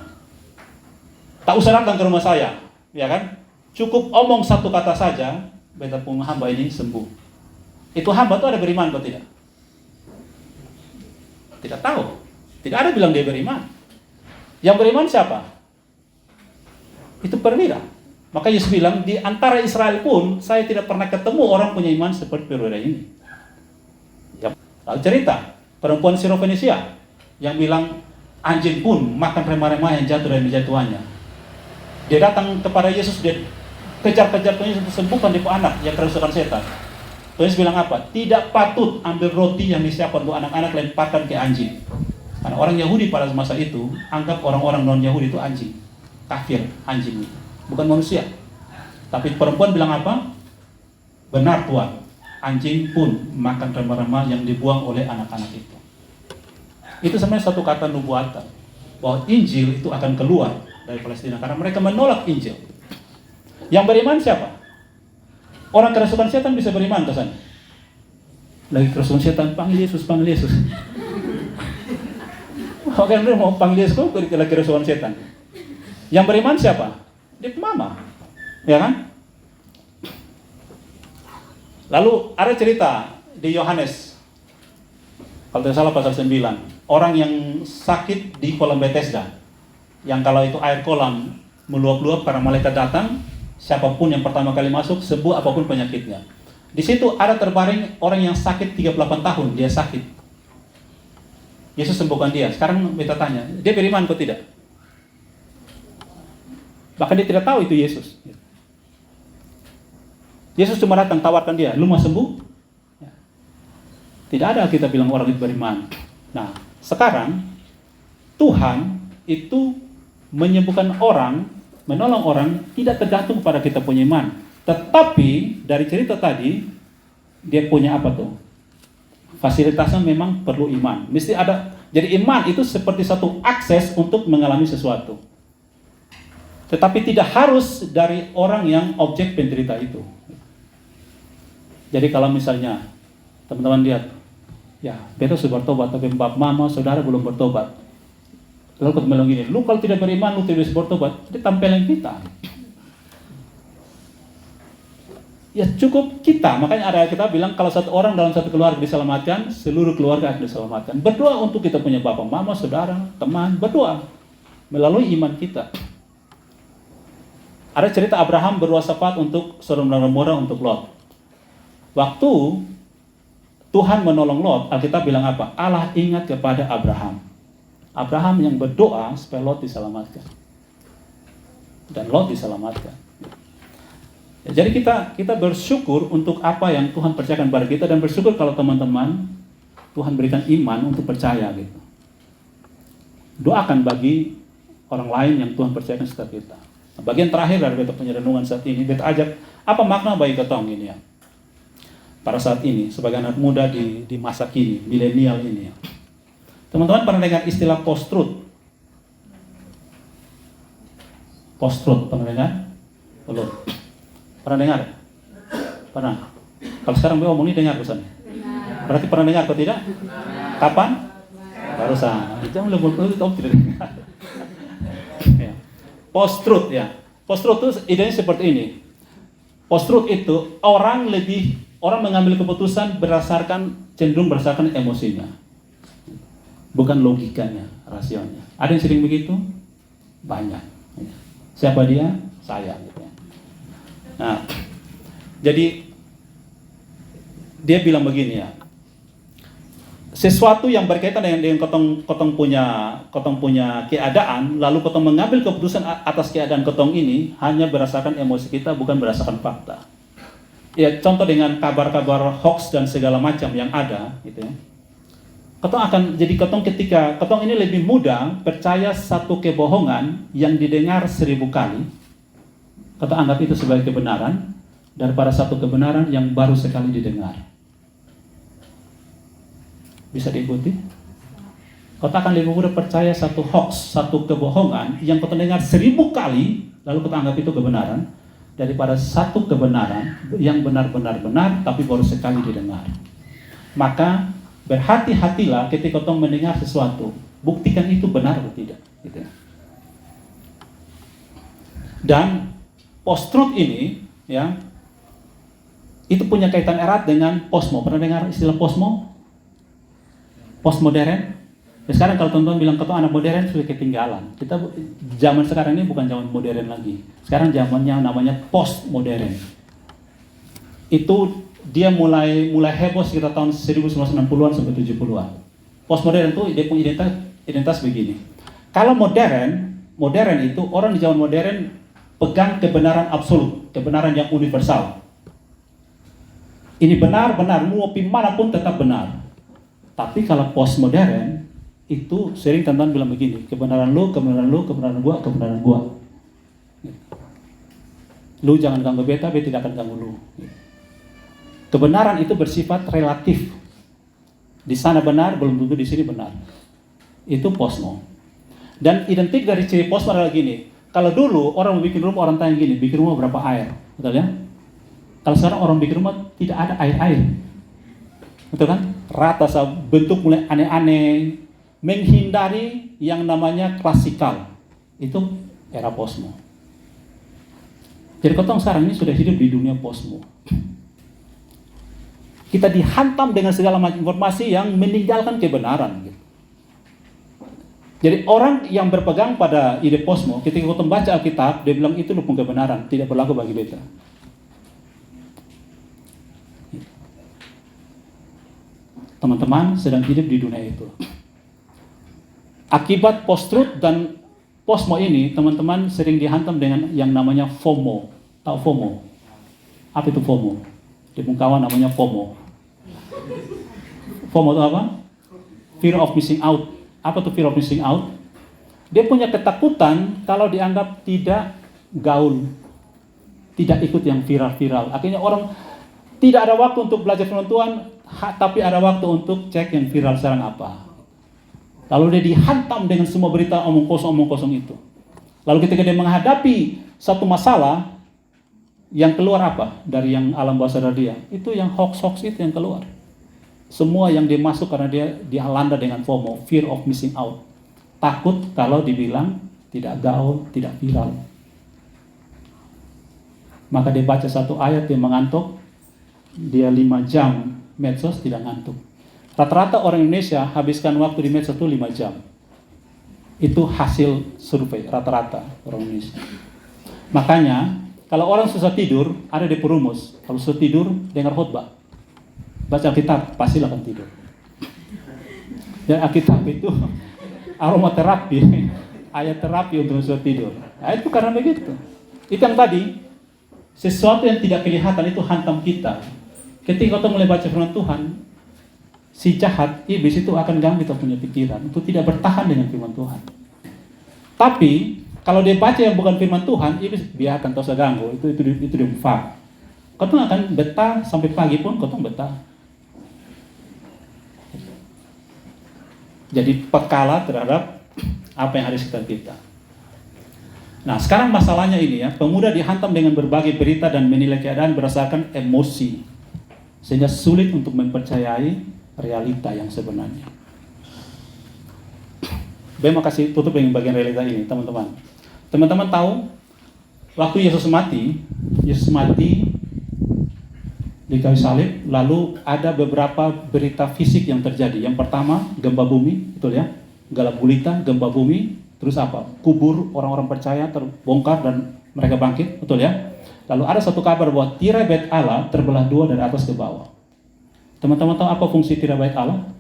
tak usah datang ke rumah saya, ya kan? Cukup omong satu kata saja, betapun hamba ini sembuh. Itu hamba itu ada beriman atau tidak? Tidak tahu. Tidak ada bilang dia beriman. Yang beriman siapa? Itu perwira. Maka Yesus bilang, di antara Israel pun saya tidak pernah ketemu orang punya iman seperti perwira ini. Ya. Lalu cerita perempuan Sirofenisia yang bilang, Anjing pun makan remah-remah yang jatuh dari meja tuannya. Dia datang kepada Yesus, dia kejar-kejar Tuhan Yesus untuk sembuhkan dia anak yang kerasukan setan. Tuhan Yesus bilang apa? Tidak patut ambil roti yang disiapkan untuk anak-anak lemparkan ke anjing. Karena orang Yahudi pada masa itu anggap orang-orang non-Yahudi itu anjing, kafir, anjing, bukan manusia. Tapi perempuan bilang apa? Benar Tuhan, anjing pun makan remah-remah yang dibuang oleh anak-anak itu. Itu sebenarnya satu kata nubuatan bahwa Injil itu akan keluar dari Palestina karena mereka menolak Injil. Yang beriman siapa? Orang kerasukan setan bisa beriman ke sana. Lagi kerasukan setan, panggil Yesus, panggil Yesus. Oke, mereka mau panggil Yesus kok lagi kerasukan setan. Yang beriman siapa? Dia mama, ya kan? Lalu ada cerita di Yohanes, kalau tidak salah pasal 9. Orang yang sakit di kolam Bethesda, yang kalau itu air kolam meluap-luap karena malaikat datang, siapapun yang pertama kali masuk, sembuh apapun penyakitnya. Di situ ada terbaring orang yang sakit 38 tahun, dia sakit. Yesus sembuhkan dia. Sekarang kita tanya, dia beriman atau tidak? Bahkan dia tidak tahu itu Yesus. Yesus cuma datang tawarkan dia, lu mau sembuh? Tidak ada kita bilang orang itu beriman. Nah, sekarang Tuhan itu menyembuhkan orang, menolong orang tidak tergantung pada kita punya iman. Tetapi dari cerita tadi dia punya apa tuh? Fasilitasnya memang perlu iman. Mesti ada. Jadi iman itu seperti satu akses untuk mengalami sesuatu. Tetapi tidak harus dari orang yang objek penderita itu. Jadi kalau misalnya teman-teman lihat, ya, beta sudah bertobat, tapi bapak mama, saudara belum bertobat. Lalu kita bilang gini, lu kalau tidak beriman, lu tidak bisa bertobat. Dia tampilin kita. Ya cukup kita, makanya ada kita bilang kalau satu orang dalam satu keluarga diselamatkan, seluruh keluarga akan diselamatkan. Berdoa untuk kita punya bapak mama, saudara, teman, berdoa melalui iman kita. Ada cerita Abraham berwasafat untuk Sodom dan Gomora, untuk Lot. Waktu Tuhan menolong Lot, Alkitab bilang apa? Allah ingat kepada Abraham. Abraham yang berdoa supaya Lot diselamatkan. Dan Lot diselamatkan. Ya, jadi kita bersyukur untuk apa yang Tuhan percayakan kepada kita, dan bersyukur kalau teman-teman Tuhan berikan iman untuk percaya gitu. Doakan bagi orang lain yang Tuhan percayakan setelah kita. Nah, bagian terakhir dari beta punya renungan saat ini, beta ajak apa makna bagi ketong ini ya. Pada saat ini, sebagai anak muda di masa kini, milenial ini ya. Teman-teman pernah dengar istilah post-truth? Post-truth, pernah dengar? Belum? Pernah dengar? Pernah? Kalau sekarang gue omong ini dengar pesannya? Berarti pernah dengar atau tidak? Kapan? Barusan. Jangan lebih tidak dengar. Ya. Post-truth ya. Post-truth itu idenya seperti ini. Post-truth itu orang mengambil keputusan cenderung berdasarkan emosinya, bukan logikanya, rasionalnya. Ada yang sering begitu? Banyak. Siapa dia? Saya. Nah, jadi dia bilang begini ya. Sesuatu yang berkaitan dengan kotong punya keadaan, lalu kotong mengambil keputusan atas keadaan kotong ini hanya berdasarkan emosi kita, bukan berdasarkan fakta. Ya, contoh dengan kabar-kabar hoax dan segala macam yang ada, gitu ya. Ketika kotong ini lebih mudah percaya satu kebohongan yang didengar 1000 kali, kotong anggap itu sebagai kebenaran daripada satu kebenaran yang baru sekali didengar. Bisa diikuti? Kotong akan lebih mudah percaya satu hoax, satu kebohongan yang kotong dengar 1000 kali, lalu kotong anggap itu kebenaran, daripada satu kebenaran yang benar-benar benar tapi baru sekali didengar. Maka berhati-hatilah ketika kotong mendengar sesuatu, buktikan itu benar atau tidak, gitu. Dan post-truth ini ya, itu punya kaitan erat dengan posmo. Pernah dengar istilah posmo? Postmodern. Ya, sekarang kalau teman-teman bilang kotong anak modern sudah ketinggalan. Kita zaman sekarang ini bukan zaman modern lagi. Sekarang zamannya namanya postmodern. Itu dia mulai heboh sekitar tahun 1960-an sampai 70-an. Postmodern itu dia punya identitas begini. Kalau modern itu orang di zaman modern pegang kebenaran absolut, kebenaran yang universal. Ini benar-benar, mau manapun tetap benar. Tapi kalau postmodern itu sering teman-teman bilang begini, kebenaran lu, kebenaran gua, kebenaran gua. Lu jangan ganggu beta tidak akan ganggu lu. Kebenaran itu bersifat relatif. Di sana benar, belum tentu di sini benar. Itu postmo. Dan identik dari ciri postmo adalah gini. Kalau dulu orang bikin rumah, orang tanya gini, bikin rumah berapa air? Betul ya? Kalau sekarang orang bikin rumah tidak ada air-air. Betul kan? Rata, bentuk mulai aneh-aneh, menghindari yang namanya klasikal. Itu era postmo. Jadi kotong sekarang ini sudah hidup di dunia postmo. Kita dihantam dengan segala macam informasi yang meninggalkan kebenaran. Jadi orang yang berpegang pada ide postmo, ketika kotong baca Alkitab, dia bilang itu lupung kebenaran, tidak berlaku bagi beta. Teman-teman sedang hidup di dunia itu. Akibat post-truth dan postmo ini, teman-teman sering dihantam dengan yang namanya FOMO. Tahu FOMO? Apa itu FOMO? Di kawan namanya FOMO. FOMO itu apa? Fear of missing out. Apa tuh fear of missing out? Dia punya ketakutan kalau dianggap tidak gaul, tidak ikut yang viral-viral. Akhirnya orang tidak ada waktu untuk belajar firman Tuhan, tapi ada waktu untuk cek yang viral sekarang apa. Lalu dia dihantam dengan semua berita omong kosong itu. Lalu ketika dia menghadapi satu masalah, yang keluar apa dari yang alam bawah sadar dia? Itu yang hoax-hoax itu yang keluar. Semua yang dia masuk karena dia landa dengan FOMO, fear of missing out. Takut kalau dibilang tidak gaul, tidak viral. Maka dia baca satu ayat, dia mengantuk. Dia 5 jam medsos, tidak ngantuk. Rata-rata orang Indonesia habiskan waktu di medsos itu 5 jam. Itu hasil survei, rata-rata orang Indonesia. Makanya, kalau orang susah tidur, ada di perumus. Kalau susah tidur, dengar khotbah. Baca Alkitab, pasti akan tidur. Dan Alkitab itu aromaterapi, ayat terapi untuk susah tidur. Nah, itu karena begitu. Itu yang tadi, sesuatu yang tidak kelihatan itu hantam kita. Ketika kita mulai baca firman Tuhan, si jahat, iblis itu akan ganggu kita punya pikiran untuk tidak bertahan dengan firman Tuhan. Tapi kalau dia baca yang bukan firman Tuhan, iblis biarkan tak usah ganggu. Itu dia fak. Kau akan betah sampai pagi pun kau betah. Jadi pekala terhadap apa yang harus kita. Nah, sekarang masalahnya ini ya, pemuda dihantam dengan berbagai berita dan menilai keadaan berdasarkan emosi, sehingga sulit untuk mempercayai realita yang sebenarnya. Bema kasih tutup dengan bagian realita ini, teman-teman. Teman-teman tahu, waktu Yesus mati di kayu salib, lalu ada beberapa berita fisik yang terjadi. Yang pertama, gempa bumi, betul ya? Galap gulita, gempa bumi, terus apa? Kubur orang-orang percaya terbongkar dan mereka bangkit, betul ya? Lalu ada satu kabar bahwa tirai bait Allah terbelah 2 dari atas ke bawah. Teman-teman tahu apa fungsi tirai bait Allah?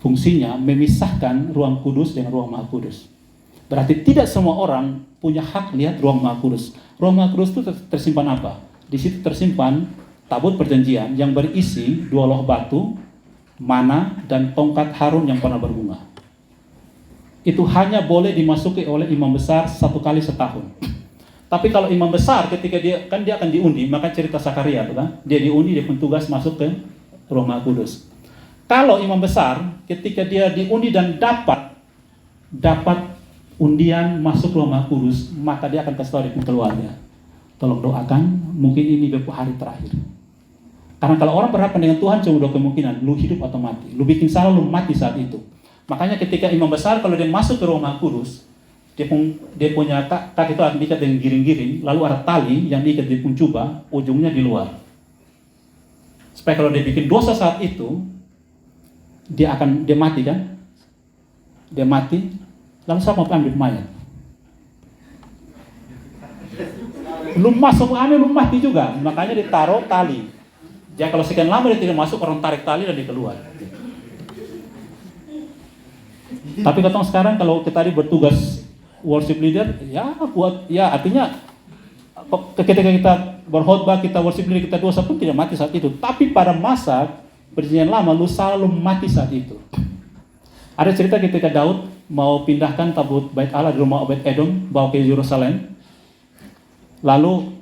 Fungsinya memisahkan ruang kudus dengan ruang maha kudus. Berarti tidak semua orang punya hak lihat ruang maha kudus. Ruang maha kudus itu tersimpan apa? Di situ tersimpan tabut perjanjian yang berisi 2 loh batu, mana, dan tongkat Harun yang pernah berbunga. Itu hanya boleh dimasuki oleh imam besar 1 kali setahun. Tapi kalau imam besar ketika dia akan diundi, maka cerita Sakaria, kan? Dia diundi, dia pun tugas masuk ke ruang maha kudus. Kalau imam besar ketika dia diundi dan dapat undian masuk ruang maha kudus, maka dia akan kasih tahu di keluarga, tolong doakan, mungkin ini beberapa hari terakhir. Karena kalau orang berhadapan dengan Tuhan cuma 2 kemungkinan, lu hidup atau mati. Lu bikin salah, lu mati saat itu. Makanya ketika imam besar kalau dia masuk ke ruang maha kudus, dia punya kaki itu akan diikat dengan giring-giring, lalu ada tali yang diikat di jubah, ujungnya di luar. Supaya kalau dia bikin dosa saat itu, dia mati kan? Dia mati, lalu siapa mau ambil mayat? Lu masuk ambil, lu mati juga. Makanya ditaruh tali. Jadi kalau sekian lama dia tidak masuk, orang tarik tali dan dia keluar. Tapi katong sekarang kalau kita tadi bertugas worship leader, artinya ketika kita berkhotbah, kita worship leader, kita dosa pun tidak mati saat itu. Tapi pada masa Perjanjian Lama, lu selalu mati saat itu. Ada cerita ketika Daud mau pindahkan tabut bait Allah di rumah Obed Edom, bawa ke Yerusalem. Lalu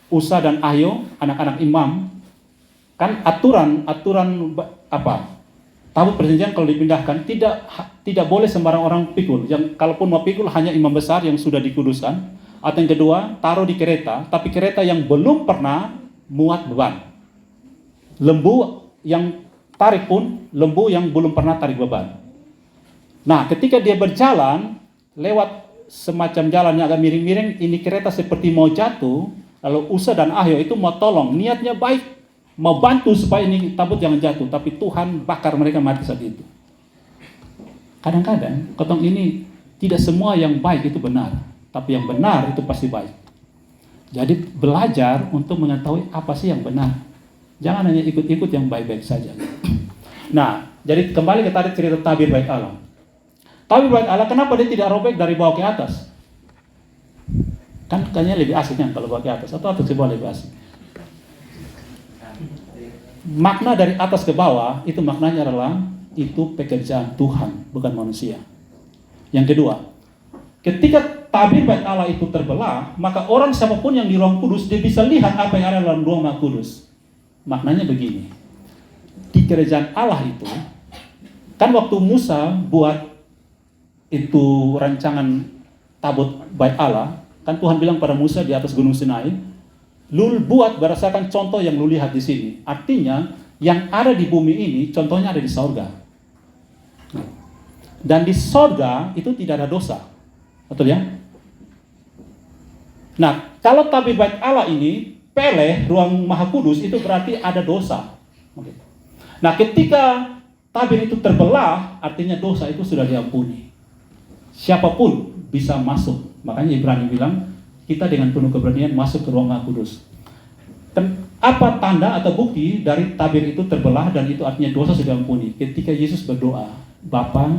Usa dan Ahio, anak-anak imam, kan aturan tabut perjanjian kalau dipindahkan tidak boleh sembarang orang pikul. Yang kalaupun mau pikul hanya imam besar yang sudah dikuduskan. Atau yang kedua, taruh di kereta, tapi kereta yang belum pernah muat beban. Lembu yang tarik pun lembu yang belum pernah tarik beban. Nah, ketika dia berjalan lewat semacam jalan yang agak miring-miring, ini kereta seperti mau jatuh, lalu Usa dan Ahio itu mau tolong, niatnya baik, mau bantu supaya ini tabut jangan jatuh, tapi Tuhan bakar mereka mati saat itu. Kadang-kadang, kotong ini tidak semua yang baik itu benar, tapi yang benar itu pasti baik. Jadi belajar untuk mengetahui apa sih yang benar. Jangan hanya ikut-ikut yang baik-baik saja. Nah, jadi kembali ke tadi cerita tabir bait Allah. Tabir bait Allah, kenapa dia tidak robek dari bawah ke atas? Kan kayaknya lebih asik kan kalau bawah ke atas, atau atas ke bawah lebih asik. Makna dari atas ke bawah, itu maknanya adalah itu pekerjaan Tuhan, bukan manusia. Yang kedua, ketika tabir bait Allah itu terbelah, maka orang siapapun yang di ruang kudus, dia bisa lihat apa yang ada dalam ruang maha kudus. Maknanya begini, di kerajaan Allah itu, kan waktu Musa buat itu rancangan tabut bait Allah, kan Tuhan bilang pada Musa di atas gunung Sinai, lu buat berdasarkan contoh yang lu lihat di sini. Artinya yang ada di bumi ini contohnya ada di sorga. Dan di sorga itu tidak ada dosa, betul ya? Nah, kalau tabir bait Allah ini peleh ruang maha kudus, itu berarti ada dosa. Nah, ketika tabir itu terbelah, artinya dosa itu sudah diampuni. Siapapun bisa masuk. Makanya Ibrani bilang, kita dengan penuh keberanian masuk ke ruang maha kudus. Apa tanda atau bukti dari tabir itu terbelah dan itu artinya dosa sudah diampuni? Ketika Yesus berdoa, Bapa,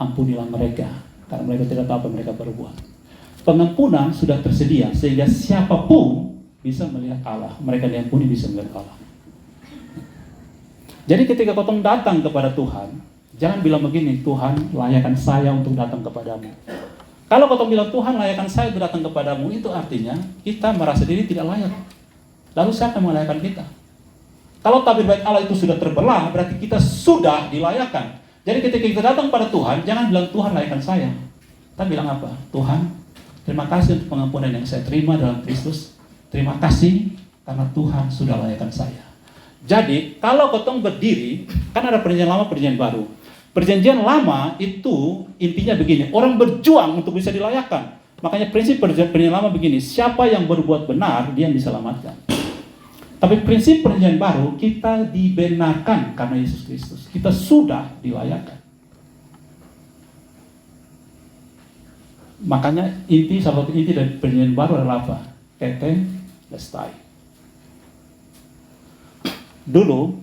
ampunilah mereka, karena mereka tidak tahu apa mereka berbuat. Pengampunan sudah tersedia, sehingga siapapun bisa melihat Allah. Mereka diampuni bisa melihat Allah. Jadi ketika kau datang kepada Tuhan, jangan bilang begini, Tuhan layakkan saya untuk datang kepadamu. Kalau kau bilang Tuhan layakkan saya untuk datang kepadamu, itu artinya kita merasa diri tidak layak. Lalu siapa yang melayakkan kita? Kalau tabir bait Allah itu sudah terbelah, berarti kita sudah dilayakkan. Jadi ketika kita datang pada Tuhan, jangan bilang Tuhan layakkan saya. Kita bilang apa? Tuhan, terima kasih untuk pengampunan yang saya terima dalam Kristus. Terima kasih karena Tuhan sudah layakkan saya. Jadi, kalau kotong berdiri, kan ada perjanjian lama, perjanjian baru. Perjanjian lama itu intinya begini, orang berjuang untuk bisa dilayakkan. Makanya prinsip perjanjian lama begini, siapa yang berbuat benar, dia yang diselamatkan. Tapi prinsip perjanjian baru, kita dibenarkan karena Yesus Kristus. Kita sudah dilayakkan. Makanya salah satu inti dari perjanjian baru adalah apa? Tetelestai. Dulu,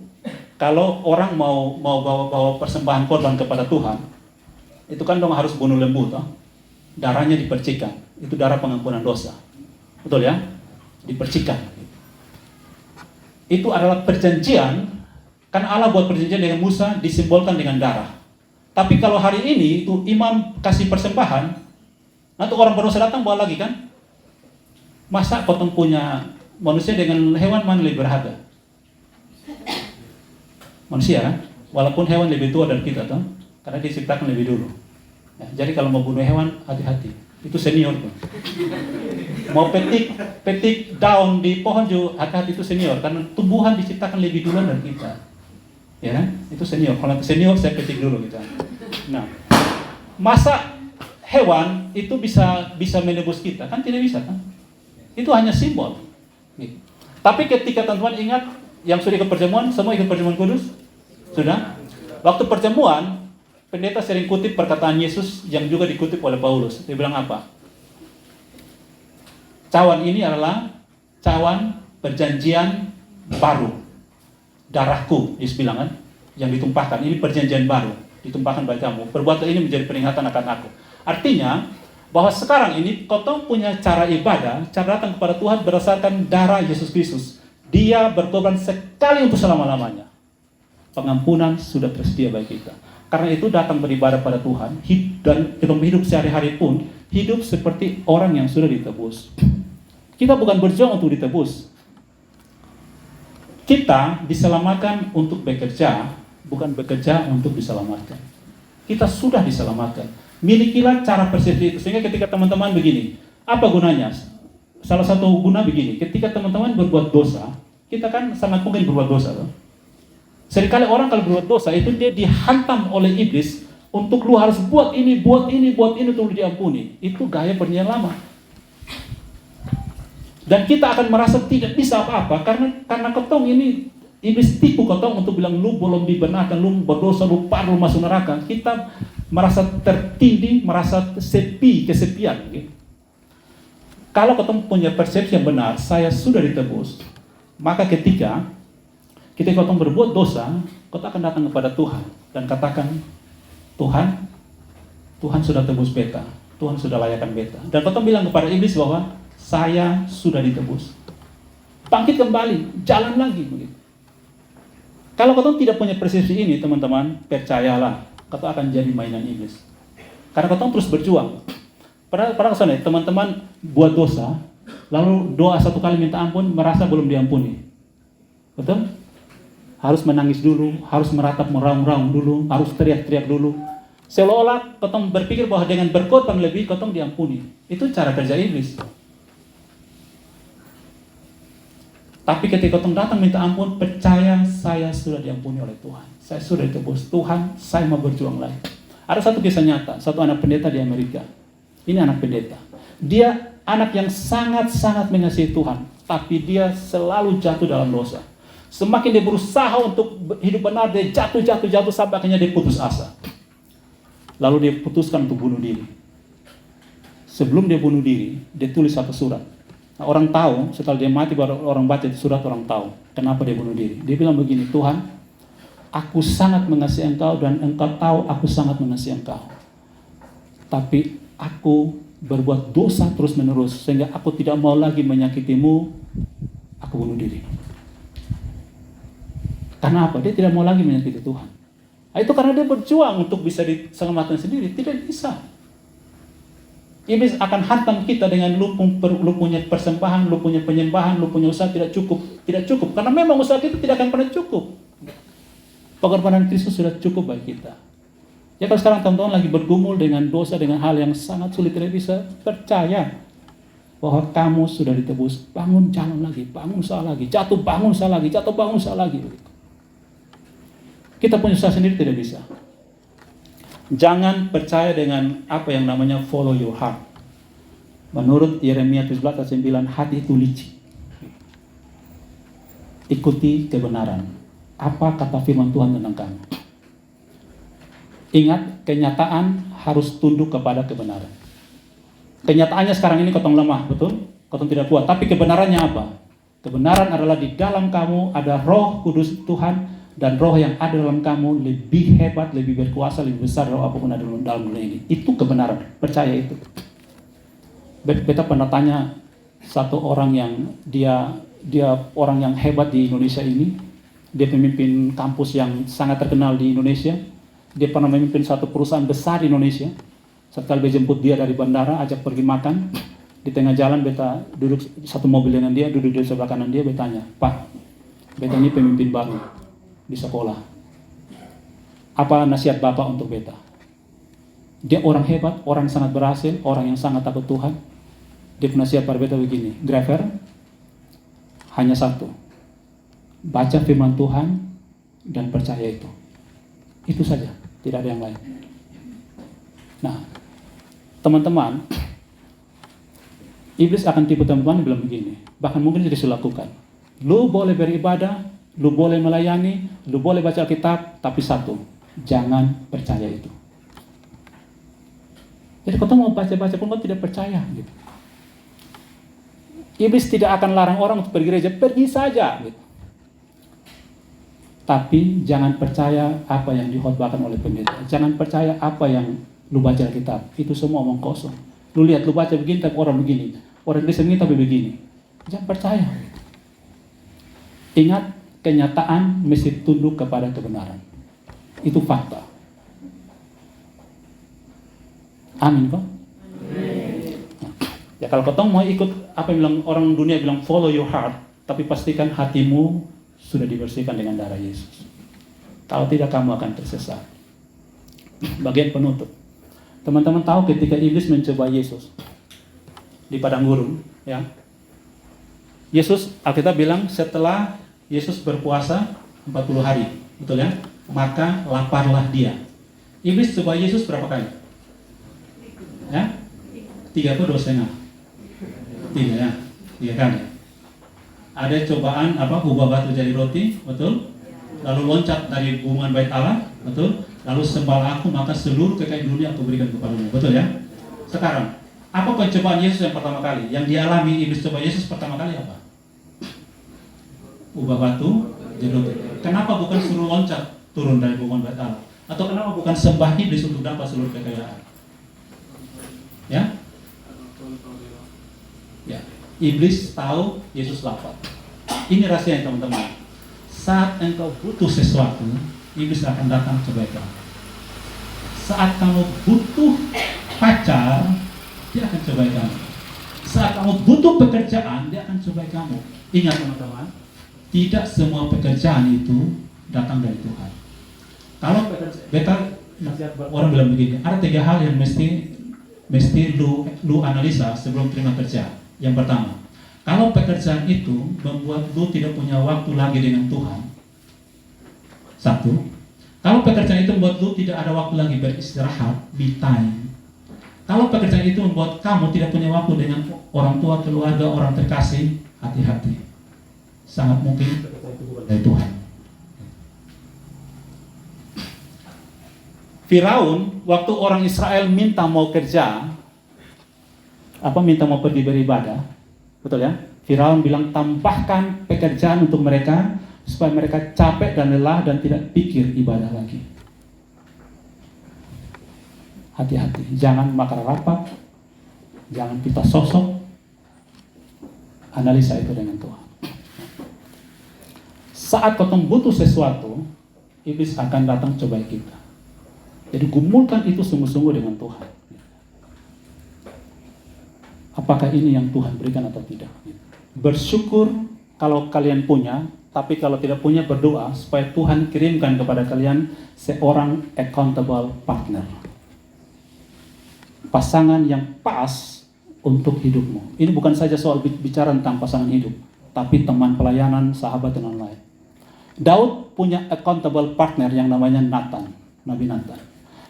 kalau orang mau bawa persembahan korban kepada Tuhan, itu kan dong harus bunuh lembu, toh? Darahnya dipercikan. Itu darah pengampunan dosa. Betul ya? Dipercikan. Itu adalah perjanjian, kan Allah buat perjanjian dengan Musa disimbolkan dengan darah. Tapi kalau hari ini itu imam kasih persembahan, nanti orang berdosa datang bawa lagi kan? Masa potong punya manusia dengan hewan mana lebih berharga? Manusia kan? Walaupun hewan lebih tua dari kita toh, karena diciptakan lebih dulu. Ya, jadi kalau mau bunuh hewan, hati-hati. Itu senior tuh. Mau petik daun di pohon juga, hati-hati, itu senior. Karena tumbuhan diciptakan lebih dulu dari kita. Ya kan? Itu senior. Kalau senior saya petik dulu gitu. Nah, masa hewan itu bisa menebus kita? Kan tidak bisa kan? Itu hanya simbol. Gitu. Tapi ketika teman-teman ingat, yang sudah ikut perjamuan, semua ikut perjamuan kudus? Sudah? Waktu perjamuan, pendeta sering kutip perkataan Yesus yang juga dikutip oleh Paulus. Dia bilang apa? Cawan ini adalah cawan perjanjian baru. Darahku, Yesus bilang kan, yang ditumpahkan. Ini perjanjian baru. ditumpahkan bagi kamu. Perbuatan ini menjadi peringatan akan aku. Artinya, bahwa sekarang ini kau punya cara ibadah, cara datang kepada Tuhan berdasarkan darah Yesus Kristus. Dia berkorban sekali untuk selama-lamanya. Pengampunan sudah tersedia bagi kita. Karena itu datang beribadah pada Tuhan, dan kita hidup sehari-hari pun, hidup seperti orang yang sudah ditebus. Kita bukan berjuang untuk ditebus. Kita diselamatkan untuk bekerja, bukan bekerja untuk diselamatkan. Kita sudah diselamatkan. Milikilah cara persepsi itu. Sehingga ketika teman-teman begini, apa gunanya? Salah satu guna begini, ketika teman-teman berbuat dosa, kita kan sangat mungkin berbuat dosa. Loh. Seringkali orang kalau berbuat dosa, itu dia dihantam oleh iblis, untuk lu harus buat ini untuk diampuni. Itu gaya bernyanyi lama. Dan kita akan merasa tidak bisa apa-apa, karena ketong ini, iblis tipu ketong untuk bilang, lu belum dibenarkan, lu berdosa, lu parah, lu masuk neraka. Kita merasa tertindih, merasa kesepian. Gitu. Kalau ketong punya persepsi yang benar, saya sudah ditebus, maka ketika ketong berbuat dosa, ketong akan datang kepada Tuhan dan katakan, Tuhan sudah tebus beta, Tuhan sudah layakkan beta. Dan ketong bilang kepada iblis bahwa saya sudah ditebus. Bangkit kembali, jalan lagi. Begitu. Kalau ketong tidak punya persepsi ini, teman-teman, percayalah, ketong akan jadi mainan iblis. Karena ketong terus berjuang. Pernah kesana, teman-teman buat dosa, lalu doa satu kali minta ampun, merasa belum diampuni. Betul? Harus menangis dulu, harus meratap meraung-raung dulu, harus teriak-teriak dulu. Seolah-olah ketong berpikir bahwa dengan berkorban lebih, ketong diampuni. Itu cara kerja iblis. Tapi ketika ketong datang minta ampun, percaya saya sudah diampuni oleh Tuhan. Saya sudah ditebus. Tuhan, saya mau berjuang lagi. Ada satu kisah nyata, satu anak pendeta di Amerika. Ini anak pendeta. Dia anak yang sangat-sangat mengasihi Tuhan, tapi dia selalu jatuh dalam dosa. Semakin dia berusaha untuk hidup benar, dia jatuh sampai akhirnya dia putus asa. Lalu dia putuskan untuk bunuh diri. Sebelum dia bunuh diri, dia tulis satu surat. Nah, orang tahu, setelah dia mati baru orang baca itu surat, orang tahu kenapa dia bunuh diri. Dia bilang begini, Tuhan, aku sangat mengasihi Engkau dan Engkau tahu aku sangat mengasihi Engkau. Tapi aku berbuat dosa terus menerus sehingga aku tidak mau lagi menyakitimu, aku bunuh diri. Karena apa? Dia tidak mau lagi menyakiti Tuhan. Nah, itu karena dia berjuang untuk bisa diselamatkan sendiri, tidak bisa. Iblis akan hantam kita dengan lu punya persembahan, lu punya penyembahan, lu punya usaha, tidak cukup. Karena memang usaha kita tidak akan pernah cukup. Pengorbanan Kristus sudah cukup bagi kita. Ya kalau sekarang teman-teman lagi bergumul dengan dosa, dengan hal yang sangat sulit, tidak bisa, percaya bahwa kamu sudah ditebus. Bangun jalan lagi, bangun usaha lagi, jatuh bangun usaha lagi, jatuh bangun usaha lagi. Kita punya usaha sendiri tidak bisa. Jangan percaya dengan apa yang namanya follow your heart. Menurut Yeremia 17:9, hati itu licik. Ikuti kebenaran. Apa kata firman Tuhan tentang kamu? Ingat, kenyataan harus tunduk kepada kebenaran. Kenyataannya sekarang ini kotong lemah, betul? Kotong tidak kuat. Tapi kebenarannya apa? Kebenaran adalah di dalam kamu ada Roh Kudus Tuhan. Dan roh yang ada dalam kamu lebih hebat, lebih berkuasa, lebih besar dari apapun ada dalam dunia ini. Itu kebenaran, percaya itu. Beta pernah tanya satu orang yang dia orang yang hebat di Indonesia ini. Dia pemimpin kampus yang sangat terkenal di Indonesia. Dia pernah memimpin satu perusahaan besar di Indonesia. Setelah beta jemput dia dari bandara, ajak pergi makan. Di tengah jalan beta duduk satu mobil dengan dia, duduk di sebelah kanan dia, beta tanya, Pak, beta ini pemimpin baru di sekolah. Apa nasihat Bapak untuk beta? Dia orang hebat, orang sangat berhasil, orang yang sangat takut Tuhan. Dia punya nasihat pada beta begini, driver, hanya satu, baca firman Tuhan dan percaya itu. Itu saja, tidak ada yang lain. Nah, teman-teman, iblis akan tipu teman-teman bilang begini, bahkan mungkin tidak dilakukan. Lu boleh beribadah, lu boleh melayani, lu boleh baca Alkitab, tapi satu, jangan percaya itu. Jadi kau mau baca-baca pun kau tidak percaya. Gitu. Iblis tidak akan larang orang untuk pergi gereja, pergi saja. Gitu. Tapi jangan percaya apa yang dikhotbahkan oleh pendeta. Jangan percaya apa yang lu baca kitab. Itu semua omong kosong. Lu lihat, lu baca begini tapi orang begini. Orang Indonesia begini tapi begini. Jangan percaya. Ingat, kenyataan mesti tunduk kepada kebenaran. Itu fakta. Amin kok? Ya kalau ketong mau ikut apa yang bilang orang dunia bilang follow your heart, tapi pastikan hatimu sudah dibersihkan dengan darah Yesus. Kalau tidak, kamu akan tersesat. Bagian penutup. Teman-teman tahu ketika iblis mencoba Yesus di padang gurun, ya. Yesus, Alkitab bilang setelah Yesus berpuasa 40 hari, betul ya? Maka laparlah dia. Iblis coba Yesus berapa kali? Ya? 3 atau 2,5? 3 ya? 3 kali. Ada cobaan ubah batu jadi roti, betul? Lalu loncat dari hubungan bait Allah, betul? Lalu sembah aku, maka seluruh kekayaan dunia aku berikan kepadamu, betul ya? Sekarang, apa pencobaan Yesus yang pertama kali? Yang dialami iblis coba Yesus pertama kali apa? Ubah batu jadi roti. Kenapa bukan suruh loncat turun dari hubungan bait Allah? Atau kenapa bukan sembah iblis untuk dapat seluruh kekayaan? Ya? Ya, iblis tahu Yesus lapar. Ini rahasianya teman-teman. Saat engkau butuh sesuatu, iblis akan datang coba kamu. Saat kamu butuh pacar, dia akan coba kamu. Saat kamu butuh pekerjaan, dia akan coba kamu. Ingat teman-teman, tidak semua pekerjaan itu datang dari Tuhan. Kalau orang bilang begini, ada 3 hal yang mesti lu analisa sebelum terima kerja. Yang pertama, kalau pekerjaan itu membuat lu tidak punya waktu lagi dengan Tuhan. 1. Kalau pekerjaan itu membuat lu tidak ada waktu lagi beristirahat, me time. Kalau pekerjaan itu membuat kamu tidak punya waktu dengan orang tua, keluarga, orang terkasih, hati-hati. Sangat mungkin dari Tuhan. Firaun, waktu orang Israel minta mau kerja, minta mau pergi beribadah, betul ya? Firaun bilang tambahkan pekerjaan untuk mereka supaya mereka capek dan lelah dan tidak pikir ibadah lagi. Hati-hati, jangan makar rapat, jangan kita sosok, analisa itu dengan Tuhan. Saat kau butuh sesuatu, iblis akan datang coba kita. Jadi gumulkan itu sungguh-sungguh dengan Tuhan. Apakah ini yang Tuhan berikan atau tidak? Bersyukur kalau kalian punya, tapi kalau tidak punya berdoa supaya Tuhan kirimkan kepada kalian seorang accountable partner. Pasangan yang pas untuk hidupmu. Ini bukan saja soal bicara tentang pasangan hidup, tapi teman pelayanan, sahabat dan lain-lain. Daud punya accountable partner yang namanya Nathan, Nabi Nathan.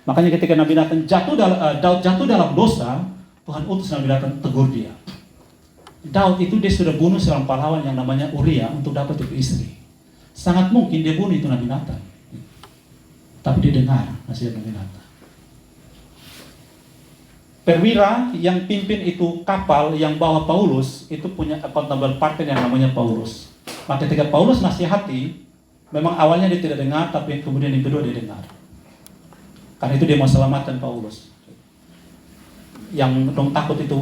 Makanya ketika Nabi Nathan Daud jatuh dalam dosa, Tuhan utus Nabi Nathan tegur dia. Daud itu dia sudah bunuh seorang pahlawan yang namanya Uria untuk dapat itu istri. Sangat mungkin dia bunuh itu Nabi Nathan. Tapi dia dengar nasihat Nabi Nathan. Perwira yang pimpin itu kapal yang bawa Paulus itu punya accountable partner yang namanya Paulus. Maka ketika Paulus nasihati, memang awalnya dia tidak dengar, tapi kemudian yang kedua dia dengar. Karena itu dia mau selamatkan Paulus. Yang dong takut itu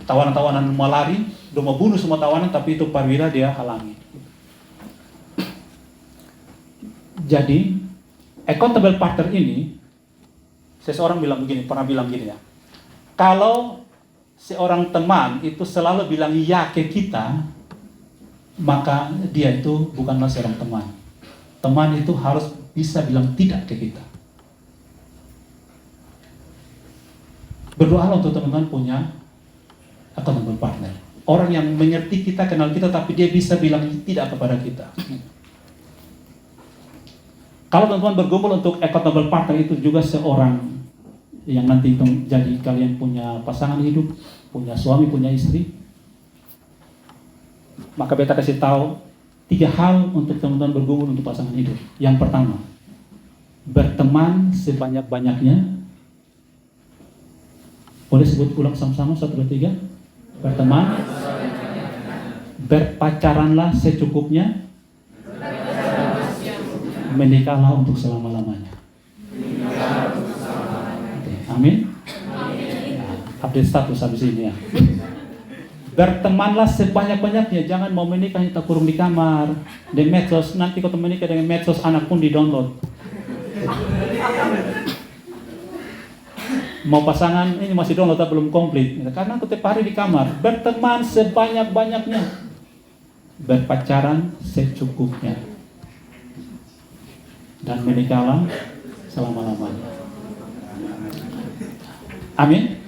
tawanan-tawanan mau lari, dong mau bunuh semua tawanan, tapi itu perwira dia halangi. Jadi accountable partner ini, seseorang pernah bilang gini ya, kalau seorang teman itu selalu bilang ya ke kita, maka dia itu bukanlah seorang teman. Teman itu harus bisa bilang tidak ke kita. Berdoalah untuk teman-teman punya accountable partner. Orang yang mengerti kita, kenal kita, tapi dia bisa bilang tidak kepada kita. Kalau teman-teman bergumul untuk accountable partner itu juga seorang yang nanti jadi kalian punya pasangan hidup, punya suami, punya istri. Maka beta kasih tahu 3 hal untuk teman-teman bergumul untuk pasangan hidup. Yang pertama, berteman sebanyak-banyaknya. Boleh sebut ulang sama-sama 1, 2, 3. Berteman. Berpacaranlah secukupnya. menikahlah untuk selama-lamanya. Oke, amin. Nah, update status habis ini ya. Bertemanlah sebanyak-banyaknya, jangan mau menikah kita kurung di kamar, di medsos, nanti kau menikah dengan medsos, anak pun di-download. Mau pasangan ini masih download tapi belum komplit, karena aku tiap hari di kamar. Berteman sebanyak-banyaknya, berpacaran secukupnya, dan menikahlah selama-lamanya. Amin.